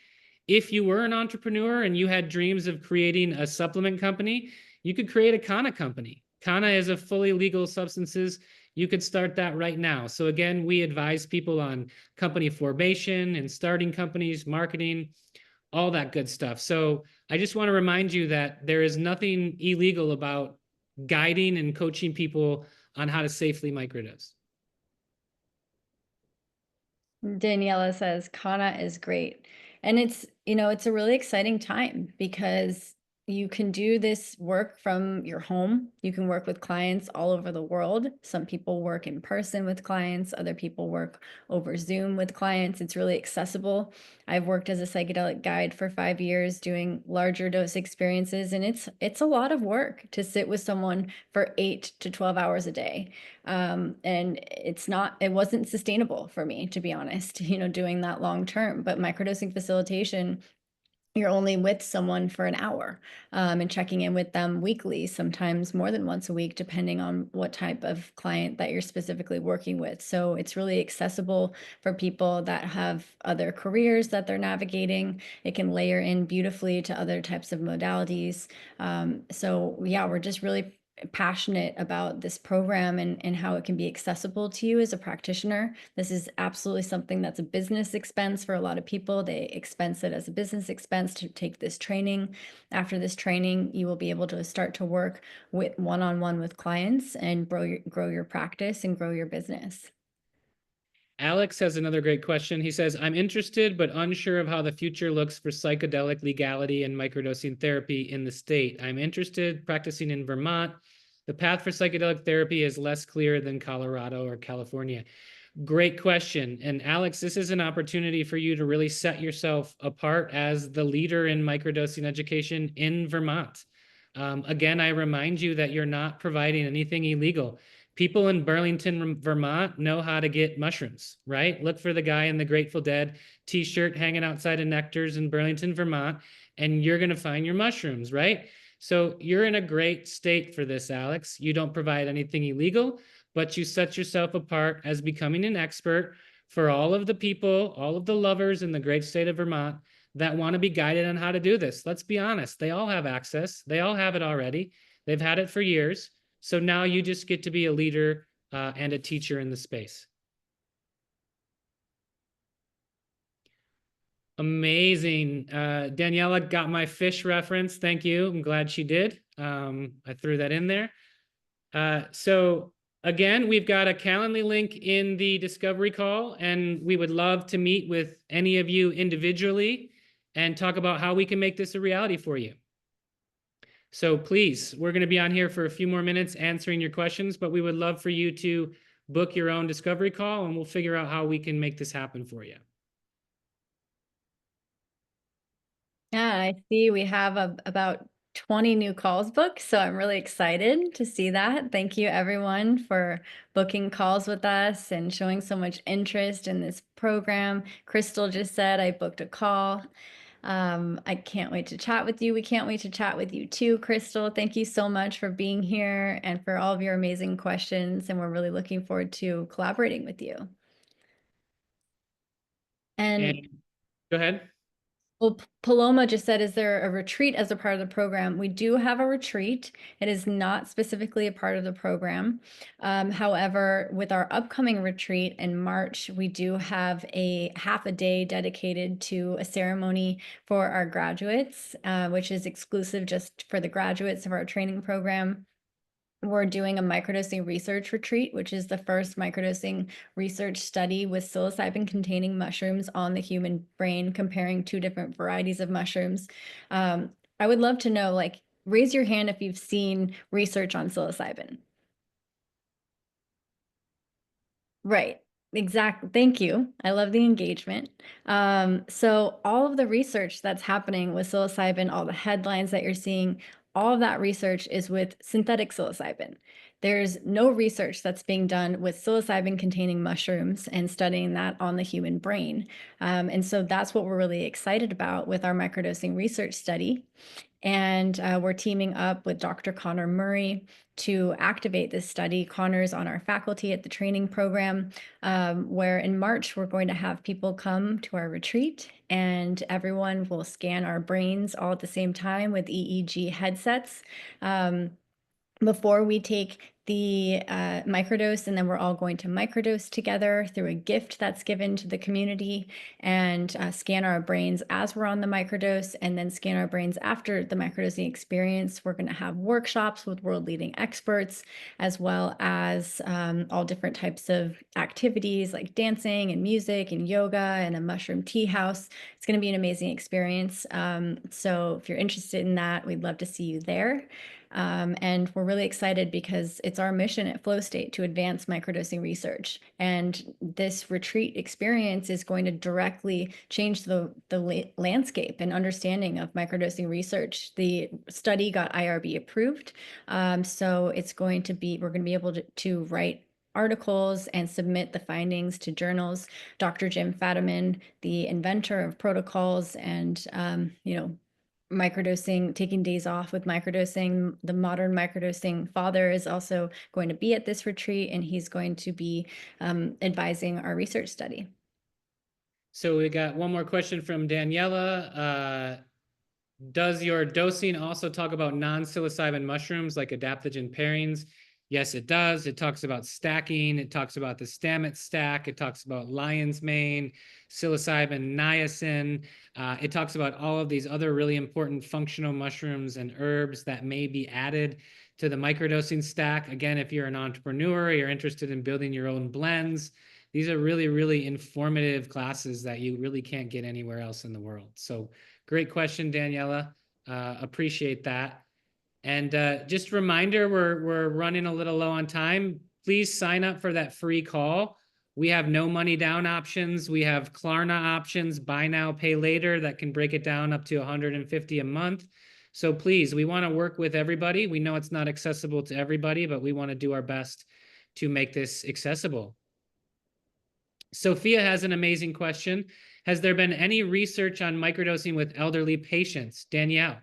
If you were an entrepreneur and you had dreams of creating a supplement company, you could create a Kana company. Kana is a fully legal substances. You could start that right now. So again, we advise people on company formation and starting companies, marketing, all that good stuff. So I just want to remind you that there is nothing illegal about guiding and coaching people on how to safely microdose. Daniela says, Kana is great. And it's a really exciting time because you can do this work from your home. You can work with clients all over the world. Some people work in person with clients. Other people work over Zoom with clients. It's really accessible. I've worked as a psychedelic guide for 5 years doing larger dose experiences. And it's a lot of work to sit with someone for 8 to 12 hours a day. And it wasn't sustainable for me, to be honest, doing that long term. But microdosing facilitation you're only with someone for an hour, and checking in with them weekly, sometimes more than once a week, depending on what type of client that you're specifically working with. So it's really accessible for people that have other careers that they're navigating. It can layer in beautifully to other types of modalities. So yeah, we're just really passionate about this program and how it can be accessible to you as a practitioner. This is absolutely something that's a business expense for a lot of people. They expense it as a business expense to take this training. After this training, you will be able to start to work with one-on-one with clients and grow your practice and grow your business. Alex has another great question. He says, I'm interested but unsure of how the future looks for psychedelic legality and microdosing therapy in the state. I'm interested practicing in Vermont. The path for psychedelic therapy is less clear than Colorado or California. Great question. And Alex, this is an opportunity for you to really set yourself apart as the leader in microdosing education in Vermont. Again, I remind you that you're not providing anything illegal. People in Burlington, Vermont know how to get mushrooms, right? Look for the guy in the Grateful Dead t-shirt hanging outside of Nectar's in Burlington, Vermont, and you're going to find your mushrooms, right? So you're in a great state for this, Alex. You don't provide anything illegal, but you set yourself apart as becoming an expert for all of the people, all of the lovers in the great state of Vermont that want to be guided on how to do this. Let's be honest. They all have access. They all have it already. They've had it for years. So now you just get to be a leader and a teacher in the space. Amazing. Daniela got my fish reference. Thank you. I'm glad she did. I threw that in there. So again, we've got a Calendly link in the discovery call, and we would love to meet with any of you individually and talk about how we can make this a reality for you. So please, we're going to be on here for a few more minutes answering your questions, but we would love for you to book your own discovery call and we'll figure out how we can make this happen for you. Yeah, I see we have about 20 new calls booked, so I'm really excited to see that. Thank you everyone for booking calls with us and showing so much interest in this program. Crystal just said I booked a call. I can't wait to chat with you. We can't wait to chat with you too, Crystal. Thank you so much for being here and for all of your amazing questions. And we're really looking forward to collaborating with you. And go ahead. Well, Paloma just said, is there a retreat as a part of the program? We do have a retreat. It is not specifically a part of the program. However, with our upcoming retreat in March, we do have a half a day dedicated to a ceremony for our graduates, which is exclusive just for the graduates of our training program. We're doing a microdosing research retreat, which is the first microdosing research study with psilocybin-containing mushrooms on the human brain, comparing two different varieties of mushrooms. I would love to know, like, raise your hand if you've seen research on psilocybin. Right. Exactly. Thank you. I love the engagement. So all of the research that's happening with psilocybin, all the headlines that you're seeing, all of that research is with synthetic psilocybin. There's no research that's being done with psilocybin containing mushrooms and studying that on the human brain. And so that's what we're really excited about with our microdosing research study. And we're teaming up with Dr. Connor Murray to activate this study. Connor's on our faculty at the training program, where in March, we're going to have people come to our retreat and everyone will scan our brains all at the same time with EEG headsets. Before we take the microdose, and then we're all going to microdose together through a gift that's given to the community, and scan our brains as we're on the microdose, and then scan our brains after the microdosing experience. We're going to have workshops with world-leading experts, as well as all different types of activities like dancing and music and yoga and a mushroom tea house. It's going to be an amazing experience. So if you're interested in that, we'd love to see you there. And we're really excited because it's our mission at Flow State to advance microdosing research. And this retreat experience is going to directly change the landscape and understanding of microdosing research. The study got IRB approved. So it's going to be, we're going to be able to write articles and submit the findings to journals. Dr. Jim Fadiman, the inventor of protocols and, microdosing, taking days off with microdosing, the modern microdosing father, is also going to be at this retreat, and he's going to be advising our research study. So we got one more question from Daniela. Does your dosing also talk about non-psilocybin mushrooms like adaptogen pairings? Yes, it does. It talks about stacking. It talks about the Stamets stack. It talks about lion's mane, psilocybin, niacin. It talks about all of these other really important functional mushrooms and herbs that may be added to the microdosing stack. Again, if you're an entrepreneur, you're interested in building your own blends, these are really, really informative classes that you really can't get anywhere else in the world. So great question, Daniela. Appreciate that. And just a reminder, we're running a little low on time. Please sign up for that free call. We have no money down options. We have Klarna options, buy now, pay later, that can break it down up to $150 a month. So please, we want to work with everybody. We know it's not accessible to everybody, but we want to do our best to make this accessible. Sophia has an amazing question. Has there been any research on microdosing with elderly patients? Danielle.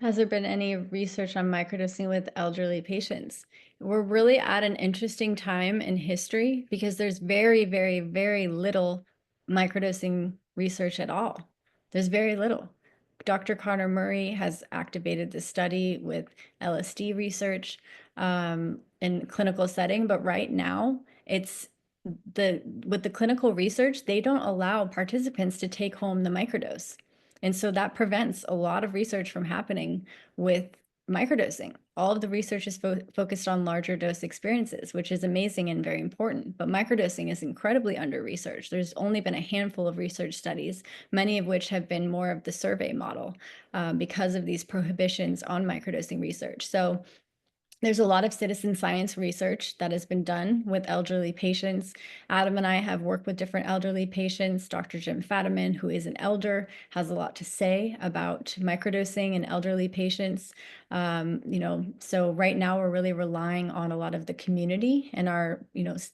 Has there been any research on microdosing with elderly patients? We're really at an interesting time in history because there's very, very, very little microdosing research at all. There's very little. Dr. Connor Murray has activated the study with LSD research in clinical setting, but right now it's with the clinical research, they don't allow participants to take home the microdose. And so that prevents a lot of research from happening with microdosing. All of the research is focused on larger dose experiences, which is amazing and very important. But microdosing is incredibly under-researched. There's only been a handful of research studies, many of which have been more of the survey model because of these prohibitions on microdosing research. So there's a lot of citizen science research that has been done with elderly patients. Adam and I have worked with different elderly patients. Dr. Jim Fadiman, who is an elder, has a lot to say about microdosing in elderly patients. So right now we're really relying on a lot of the community, and our,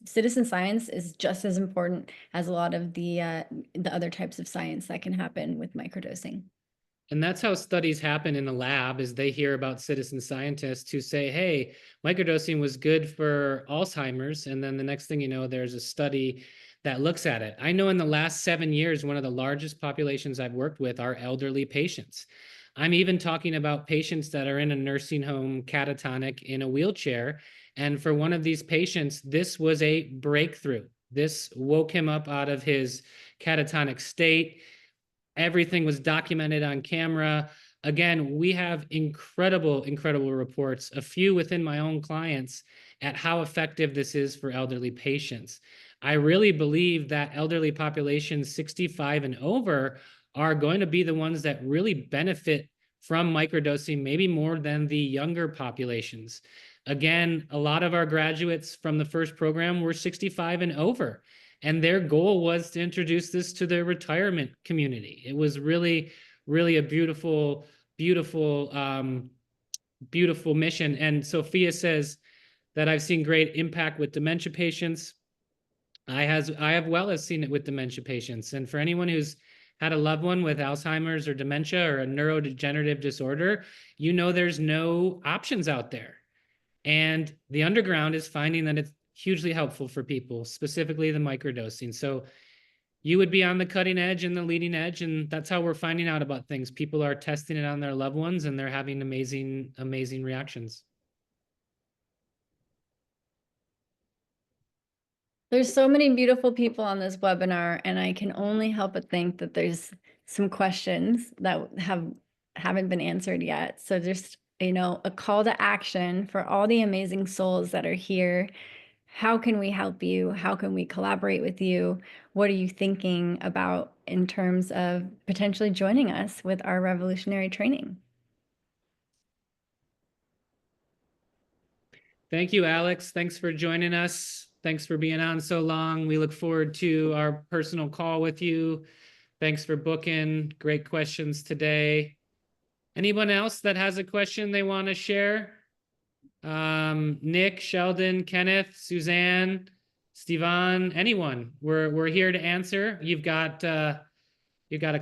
citizen science is just as important as a lot of the other types of science that can happen with microdosing. And that's how studies happen in a lab, is they hear about citizen scientists who say, hey, microdosing was good for Alzheimer's. And then the next thing you know, there's a study that looks at it. I know in the last 7 years, one of the largest populations I've worked with are elderly patients. I'm even talking about patients that are in a nursing home, catatonic, in a wheelchair. And for one of these patients, this was a breakthrough. This woke him up out of his catatonic state. Everything was documented on camera. Again, we have incredible, incredible reports, a few within my own clients, at how effective this is for elderly patients. I really believe that elderly populations 65 and over are going to be the ones that really benefit from microdosing, maybe more than the younger populations. Again, a lot of our graduates from the first program were 65 and over. And their goal was to introduce this to their retirement community. It was really, really a beautiful, beautiful, beautiful mission. And Sophia says that I've seen great impact with dementia patients. I have seen it with dementia patients. And for anyone who's had a loved one with Alzheimer's or dementia or a neurodegenerative disorder, there's no options out there. And the underground is finding that it's hugely helpful for people, specifically the microdosing. So you would be on the cutting edge and the leading edge, and that's how we're finding out about things. People are testing it on their loved ones, and they're having amazing, amazing reactions. There's so many beautiful people on this webinar, and I can only help but think that there's some questions that haven't been answered yet. So just, a call to action for all the amazing souls that are here. How can we help you? How can we collaborate with you? What are you thinking about in terms of potentially joining us with our revolutionary training? Thank you, Alex. Thanks for joining us. Thanks for being on so long. We look forward to our personal call with you. Thanks for booking. Great questions today. Anyone else that has a question they want to share? Nick, Sheldon, Kenneth, Suzanne, Stevan, anyone. We're here to answer. You've got a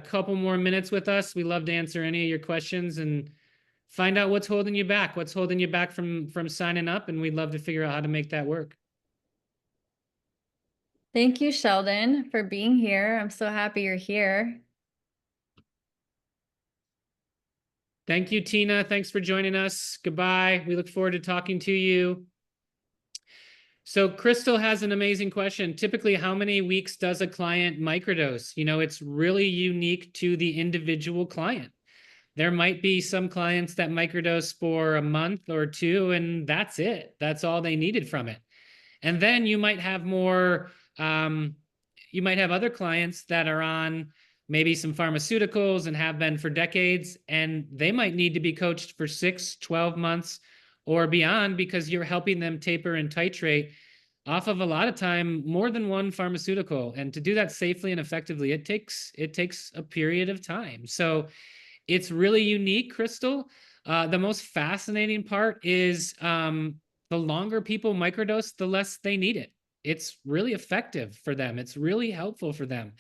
couple more minutes with us. We love to answer any of your questions and find out what's holding you back. What's holding you back from signing up, and we'd love to figure out how to make that work. Thank you, Sheldon, for being here. I'm so happy you're here. Thank you, Tina. Thanks for joining us. Goodbye. We look forward to talking to you. So Crystal has an amazing question. Typically, how many weeks does a client microdose? You know, it's really unique to the individual client. There might be some clients that microdose for a month or two, and that's it. That's all they needed from it. And then you might have more, you might have other clients that are on maybe some pharmaceuticals and have been for decades, and they might need to be coached for 6, 12 months or beyond because you're helping them taper and titrate off of a lot of time more than one pharmaceutical. And to do that safely and effectively, it takes a period of time. So it's really unique, Crystal. The most fascinating part is the longer people microdose, the less they need it. It's really effective for them. It's really helpful for them.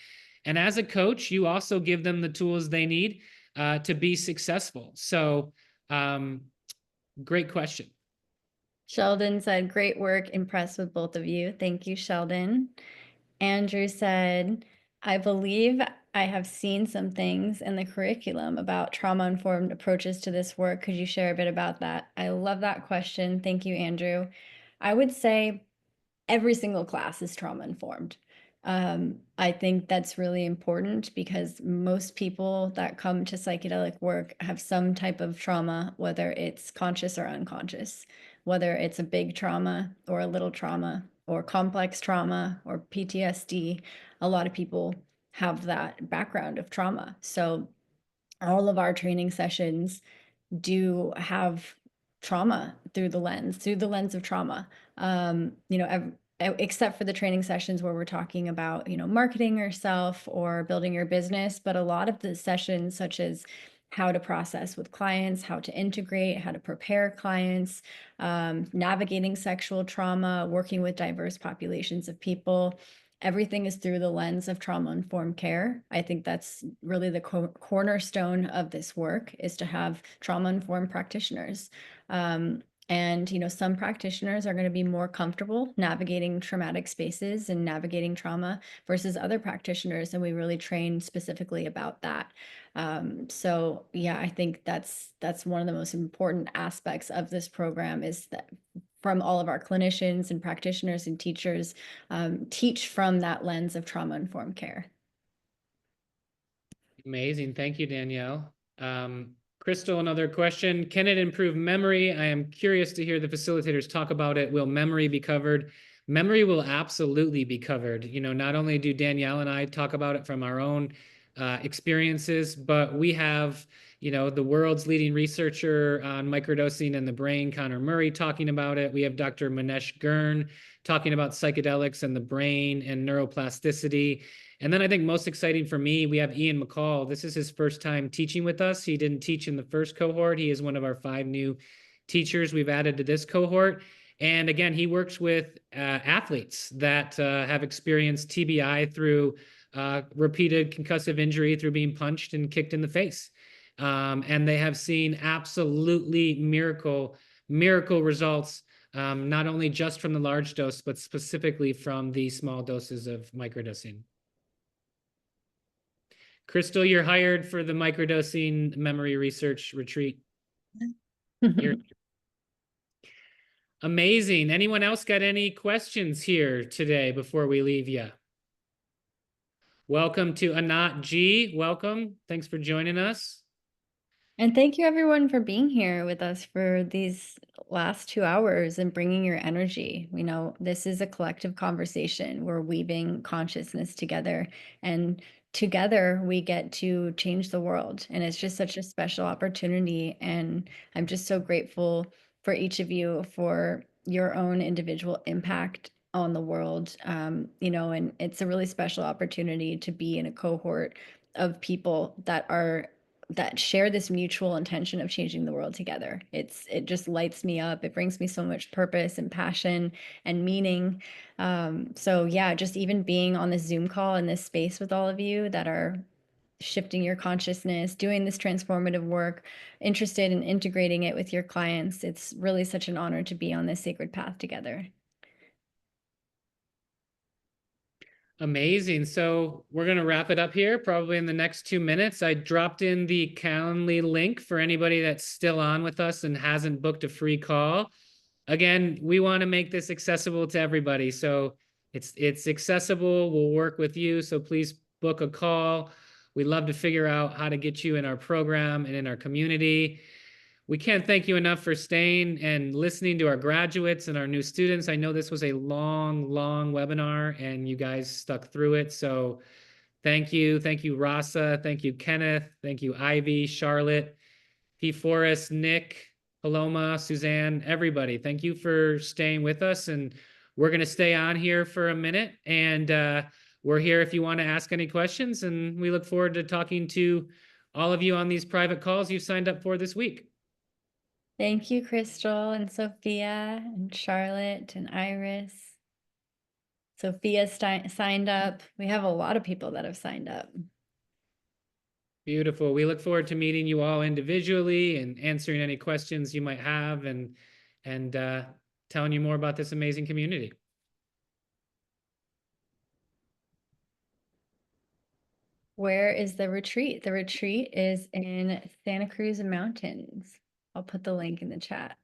And as a coach, you also give them the tools they need to be successful. So great question. Sheldon said, great work, impressed with both of you. Thank you, Sheldon. Andrew said, I believe I have seen some things in the curriculum about trauma-informed approaches to this work. Could you share a bit about that? I love that question. Thank you, Andrew. I would say every single class is trauma-informed. I think that's really important because most people that come to psychedelic work have some type of trauma, whether it's conscious or unconscious, whether it's a big trauma or a little trauma or complex trauma or PTSD. A lot of people have that background of trauma. So all of our training sessions do have trauma through the lens of trauma. You know, except for the training sessions where we're talking about, you know, marketing yourself or building your business, but a lot of the sessions, such as how to process with clients, how to integrate, how to prepare clients, navigating sexual trauma, working with diverse populations of people, everything is through the lens of trauma-informed care. I think that's really the cornerstone of this work, is to have trauma-informed practitioners. And, you know, some practitioners are going to be more comfortable navigating traumatic spaces and navigating trauma versus other practitioners. And we really train specifically about that. So yeah, I think that's one of the most important aspects of this program, is that from all of our clinicians and practitioners and teachers, teach from that lens of trauma-informed care. Amazing. Thank you, Danielle. Crystal, another question. Can it improve memory? I am curious to hear the facilitators talk about it. Will memory be covered? Memory will absolutely be covered. You know, not only do Danielle and I talk about it from our own experiences, but we have, you know, the world's leading researcher on microdosing and the brain, Connor Murray, talking about it. We have Dr. Manesh Gurn talking about psychedelics and the brain and neuroplasticity. And then I think most exciting for me, we have Ian McCall. This is his first time teaching with us. He didn't teach in the first cohort. He is one of our 5 new teachers we've added to this cohort. And again, he works with athletes that have experienced TBI through repeated concussive injury through being punched and kicked in the face. And they have seen absolutely miracle results, not only just from the large dose, but specifically from the small doses of microdosing. Crystal, you're hired for the microdosing memory research retreat. Amazing. Anyone else got any questions here today before we leave you? Welcome to Anat G. Welcome. Thanks for joining us. And thank you everyone for being here with us for these last 2 hours and bringing your energy. You know, this is a collective conversation. We're weaving consciousness together, and together we get to change the world. And it's just such a special opportunity. And I'm just so grateful for each of you for your own individual impact on the world. You know, and it's a really special opportunity to be in a cohort of people that are that share this mutual intention of changing the world together. It just lights me up. It brings me so much purpose and passion and meaning. So yeah, just even being on this Zoom call in this space with all of you that are shifting your consciousness, doing this transformative work, interested in integrating it with your clients. It's really such an honor to be on this sacred path together. Amazing. So we're going to wrap it up here probably in the next 2 minutes. I dropped in the Calendly link for anybody that's still on with us and hasn't booked a free call. Again, we want to make this accessible to everybody. So it's accessible. We'll work with you. So please book a call. We'd love to figure out how to get you in our program and in our community. We can't thank you enough for staying and listening to our graduates and our new students. I know this was a long, long webinar and you guys stuck through it. So thank you. Thank you, Rasa. Thank you, Kenneth. Thank you, Ivy, Charlotte, P. Forrest, Nick, Paloma, Suzanne, everybody. Thank you for staying with us. And we're going to stay on here for a minute. And we're here if you want to ask any questions. And we look forward to talking to all of you on these private calls you've signed up for this week. Thank you, Crystal and Sophia and Charlotte and Iris. Sophia signed up. We have a lot of people that have signed up. Beautiful. We look forward to meeting you all individually and answering any questions you might have and telling you more about this amazing community. Where is the retreat? The retreat is in Santa Cruz Mountains. I'll put the link in the chat.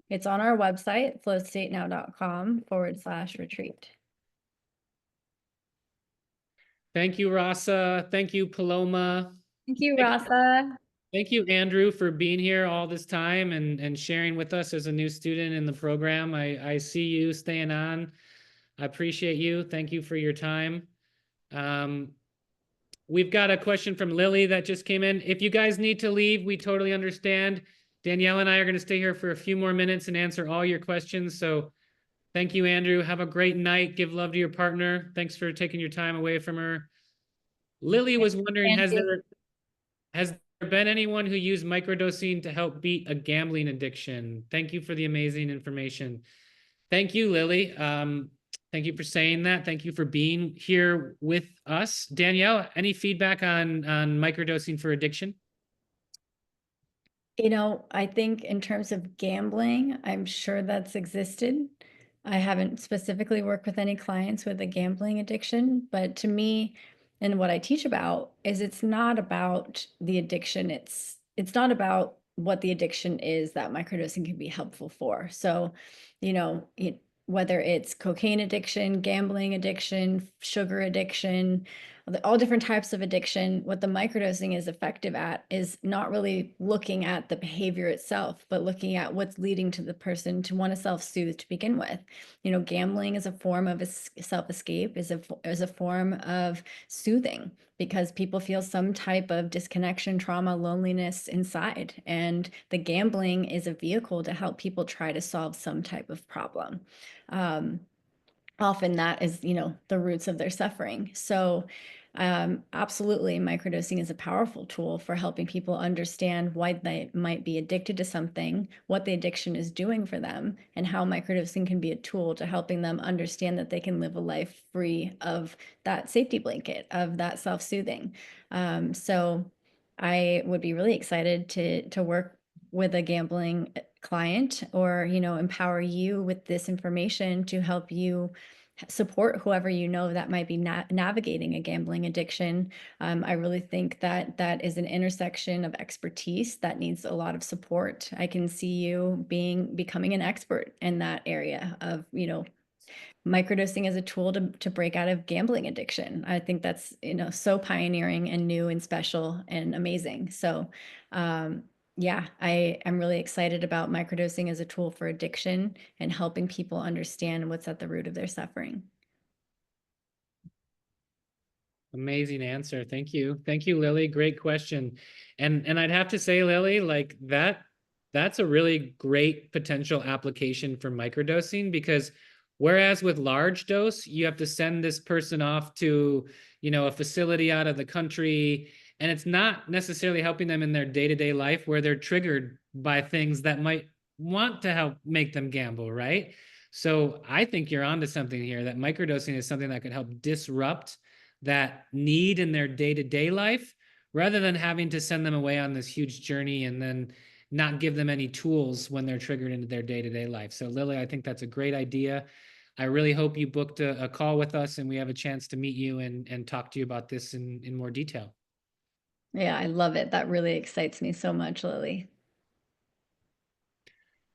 It's on our website, flowstatenow.com/retreat. Thank you, Rasa. Thank you, Paloma. Thank you, Rasa. Thank you, Andrew, for being here all this time and sharing with us as a new student in the program. I see you staying on. I appreciate you. Thank you for your time. We've got a question from Lily that just came in. If you guys need to leave, we totally understand. Danielle and I are going to stay here for a few more minutes and answer all your questions. So thank you, Andrew. Have a great night. Give love to your partner. Thanks for taking your time away from her. Lily was wondering, has there been anyone who used microdosing to help beat a gambling addiction? Thank you for the amazing information. Thank you, Lily. Thank you for saying that. Thank you for being here with us. Danielle, any feedback on microdosing for addiction? You know, I think in terms of gambling, I'm sure that's existed. I haven't specifically worked with any clients with a gambling addiction, but to me, and what I teach about is it's not about the addiction. It's not about what the addiction is that microdosing can be helpful for. So, you know, whether it's cocaine addiction, gambling addiction, sugar addiction, all different types of addiction, what the microdosing is effective at is not really looking at the behavior itself, but looking at what's leading to the person to want to self-soothe to begin with. You know, gambling is a form of self-escape, is a form of soothing, because people feel some type of disconnection, trauma, loneliness inside. And the gambling is a vehicle to help people try to solve some type of problem. Often that is, you know, the roots of their suffering. So absolutely, microdosing is a powerful tool for helping people understand why they might be addicted to something, what the addiction is doing for them, and how microdosing can be a tool to helping them understand that they can live a life free of that safety blanket, of that self-soothing. So I would be really excited to work with a gambling client, or, you know, empower you with this information to help you support whoever you know that might be navigating a gambling addiction. I really think that that is an intersection of expertise that needs a lot of support. I can see you becoming an expert in that area of, you know, microdosing as a tool to break out of gambling addiction. I think that's, you know, so pioneering and new and special and amazing. So yeah, I'm really excited about microdosing as a tool for addiction and helping people understand what's at the root of their suffering. Amazing answer. Thank you. Thank you, Lily. Great question. And I'd have to say, Lily, like that's a really great potential application for microdosing, because Whereas with large dose, you have to send this person off to, a facility out of the country, and it's not necessarily helping them in their day-to-day life where they're triggered by things that might want to help make them gamble, right? So I think you're onto something here, that microdosing is something that could help disrupt that need in their day-to-day life, rather than having to send them away on this huge journey and then not give them any tools when they're triggered into their day-to-day life. So Lily, I think that's a great idea. I really hope you booked a call with us and we have a chance to meet you and talk to you about this in more detail. Yeah, I love it. That really excites me so much, Lily.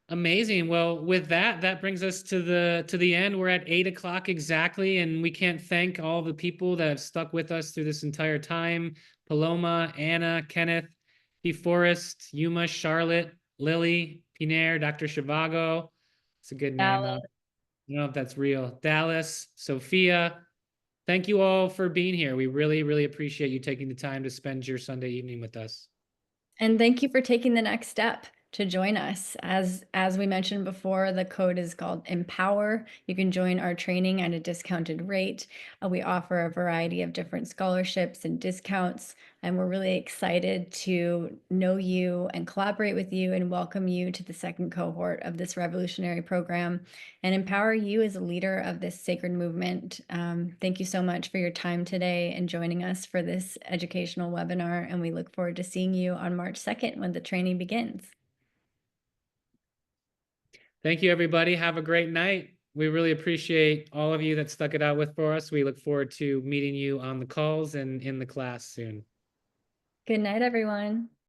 Amazing. Well, with that, that brings us to the end. We're at 8 o'clock exactly, and we can't thank all the people that have stuck with us through this entire time. Paloma, Anna, Kenneth, P. Forrest, Yuma, Charlotte, Lily, Pinair, Dr. Shivago. It's a good name, though. I don't know if that's real. Dallas, Sophia. Thank you all for being here. We really, really appreciate you taking the time to spend your Sunday evening with us. And thank you for taking the next step to join us. As we mentioned before, the code is called Empower. You can join our training at a discounted rate. We offer a variety of different scholarships and discounts, and we're really excited to know you and collaborate with you and welcome you to the second cohort of this revolutionary program and empower you as a leader of this sacred movement. Thank you so much for your time today and joining us for this educational webinar, and we look forward to seeing you on March 2nd when the training begins. Thank you, everybody. Have a great night. We really appreciate all of you that stuck it out with for us. We look forward to meeting you on the calls and in the class soon. Good night, everyone.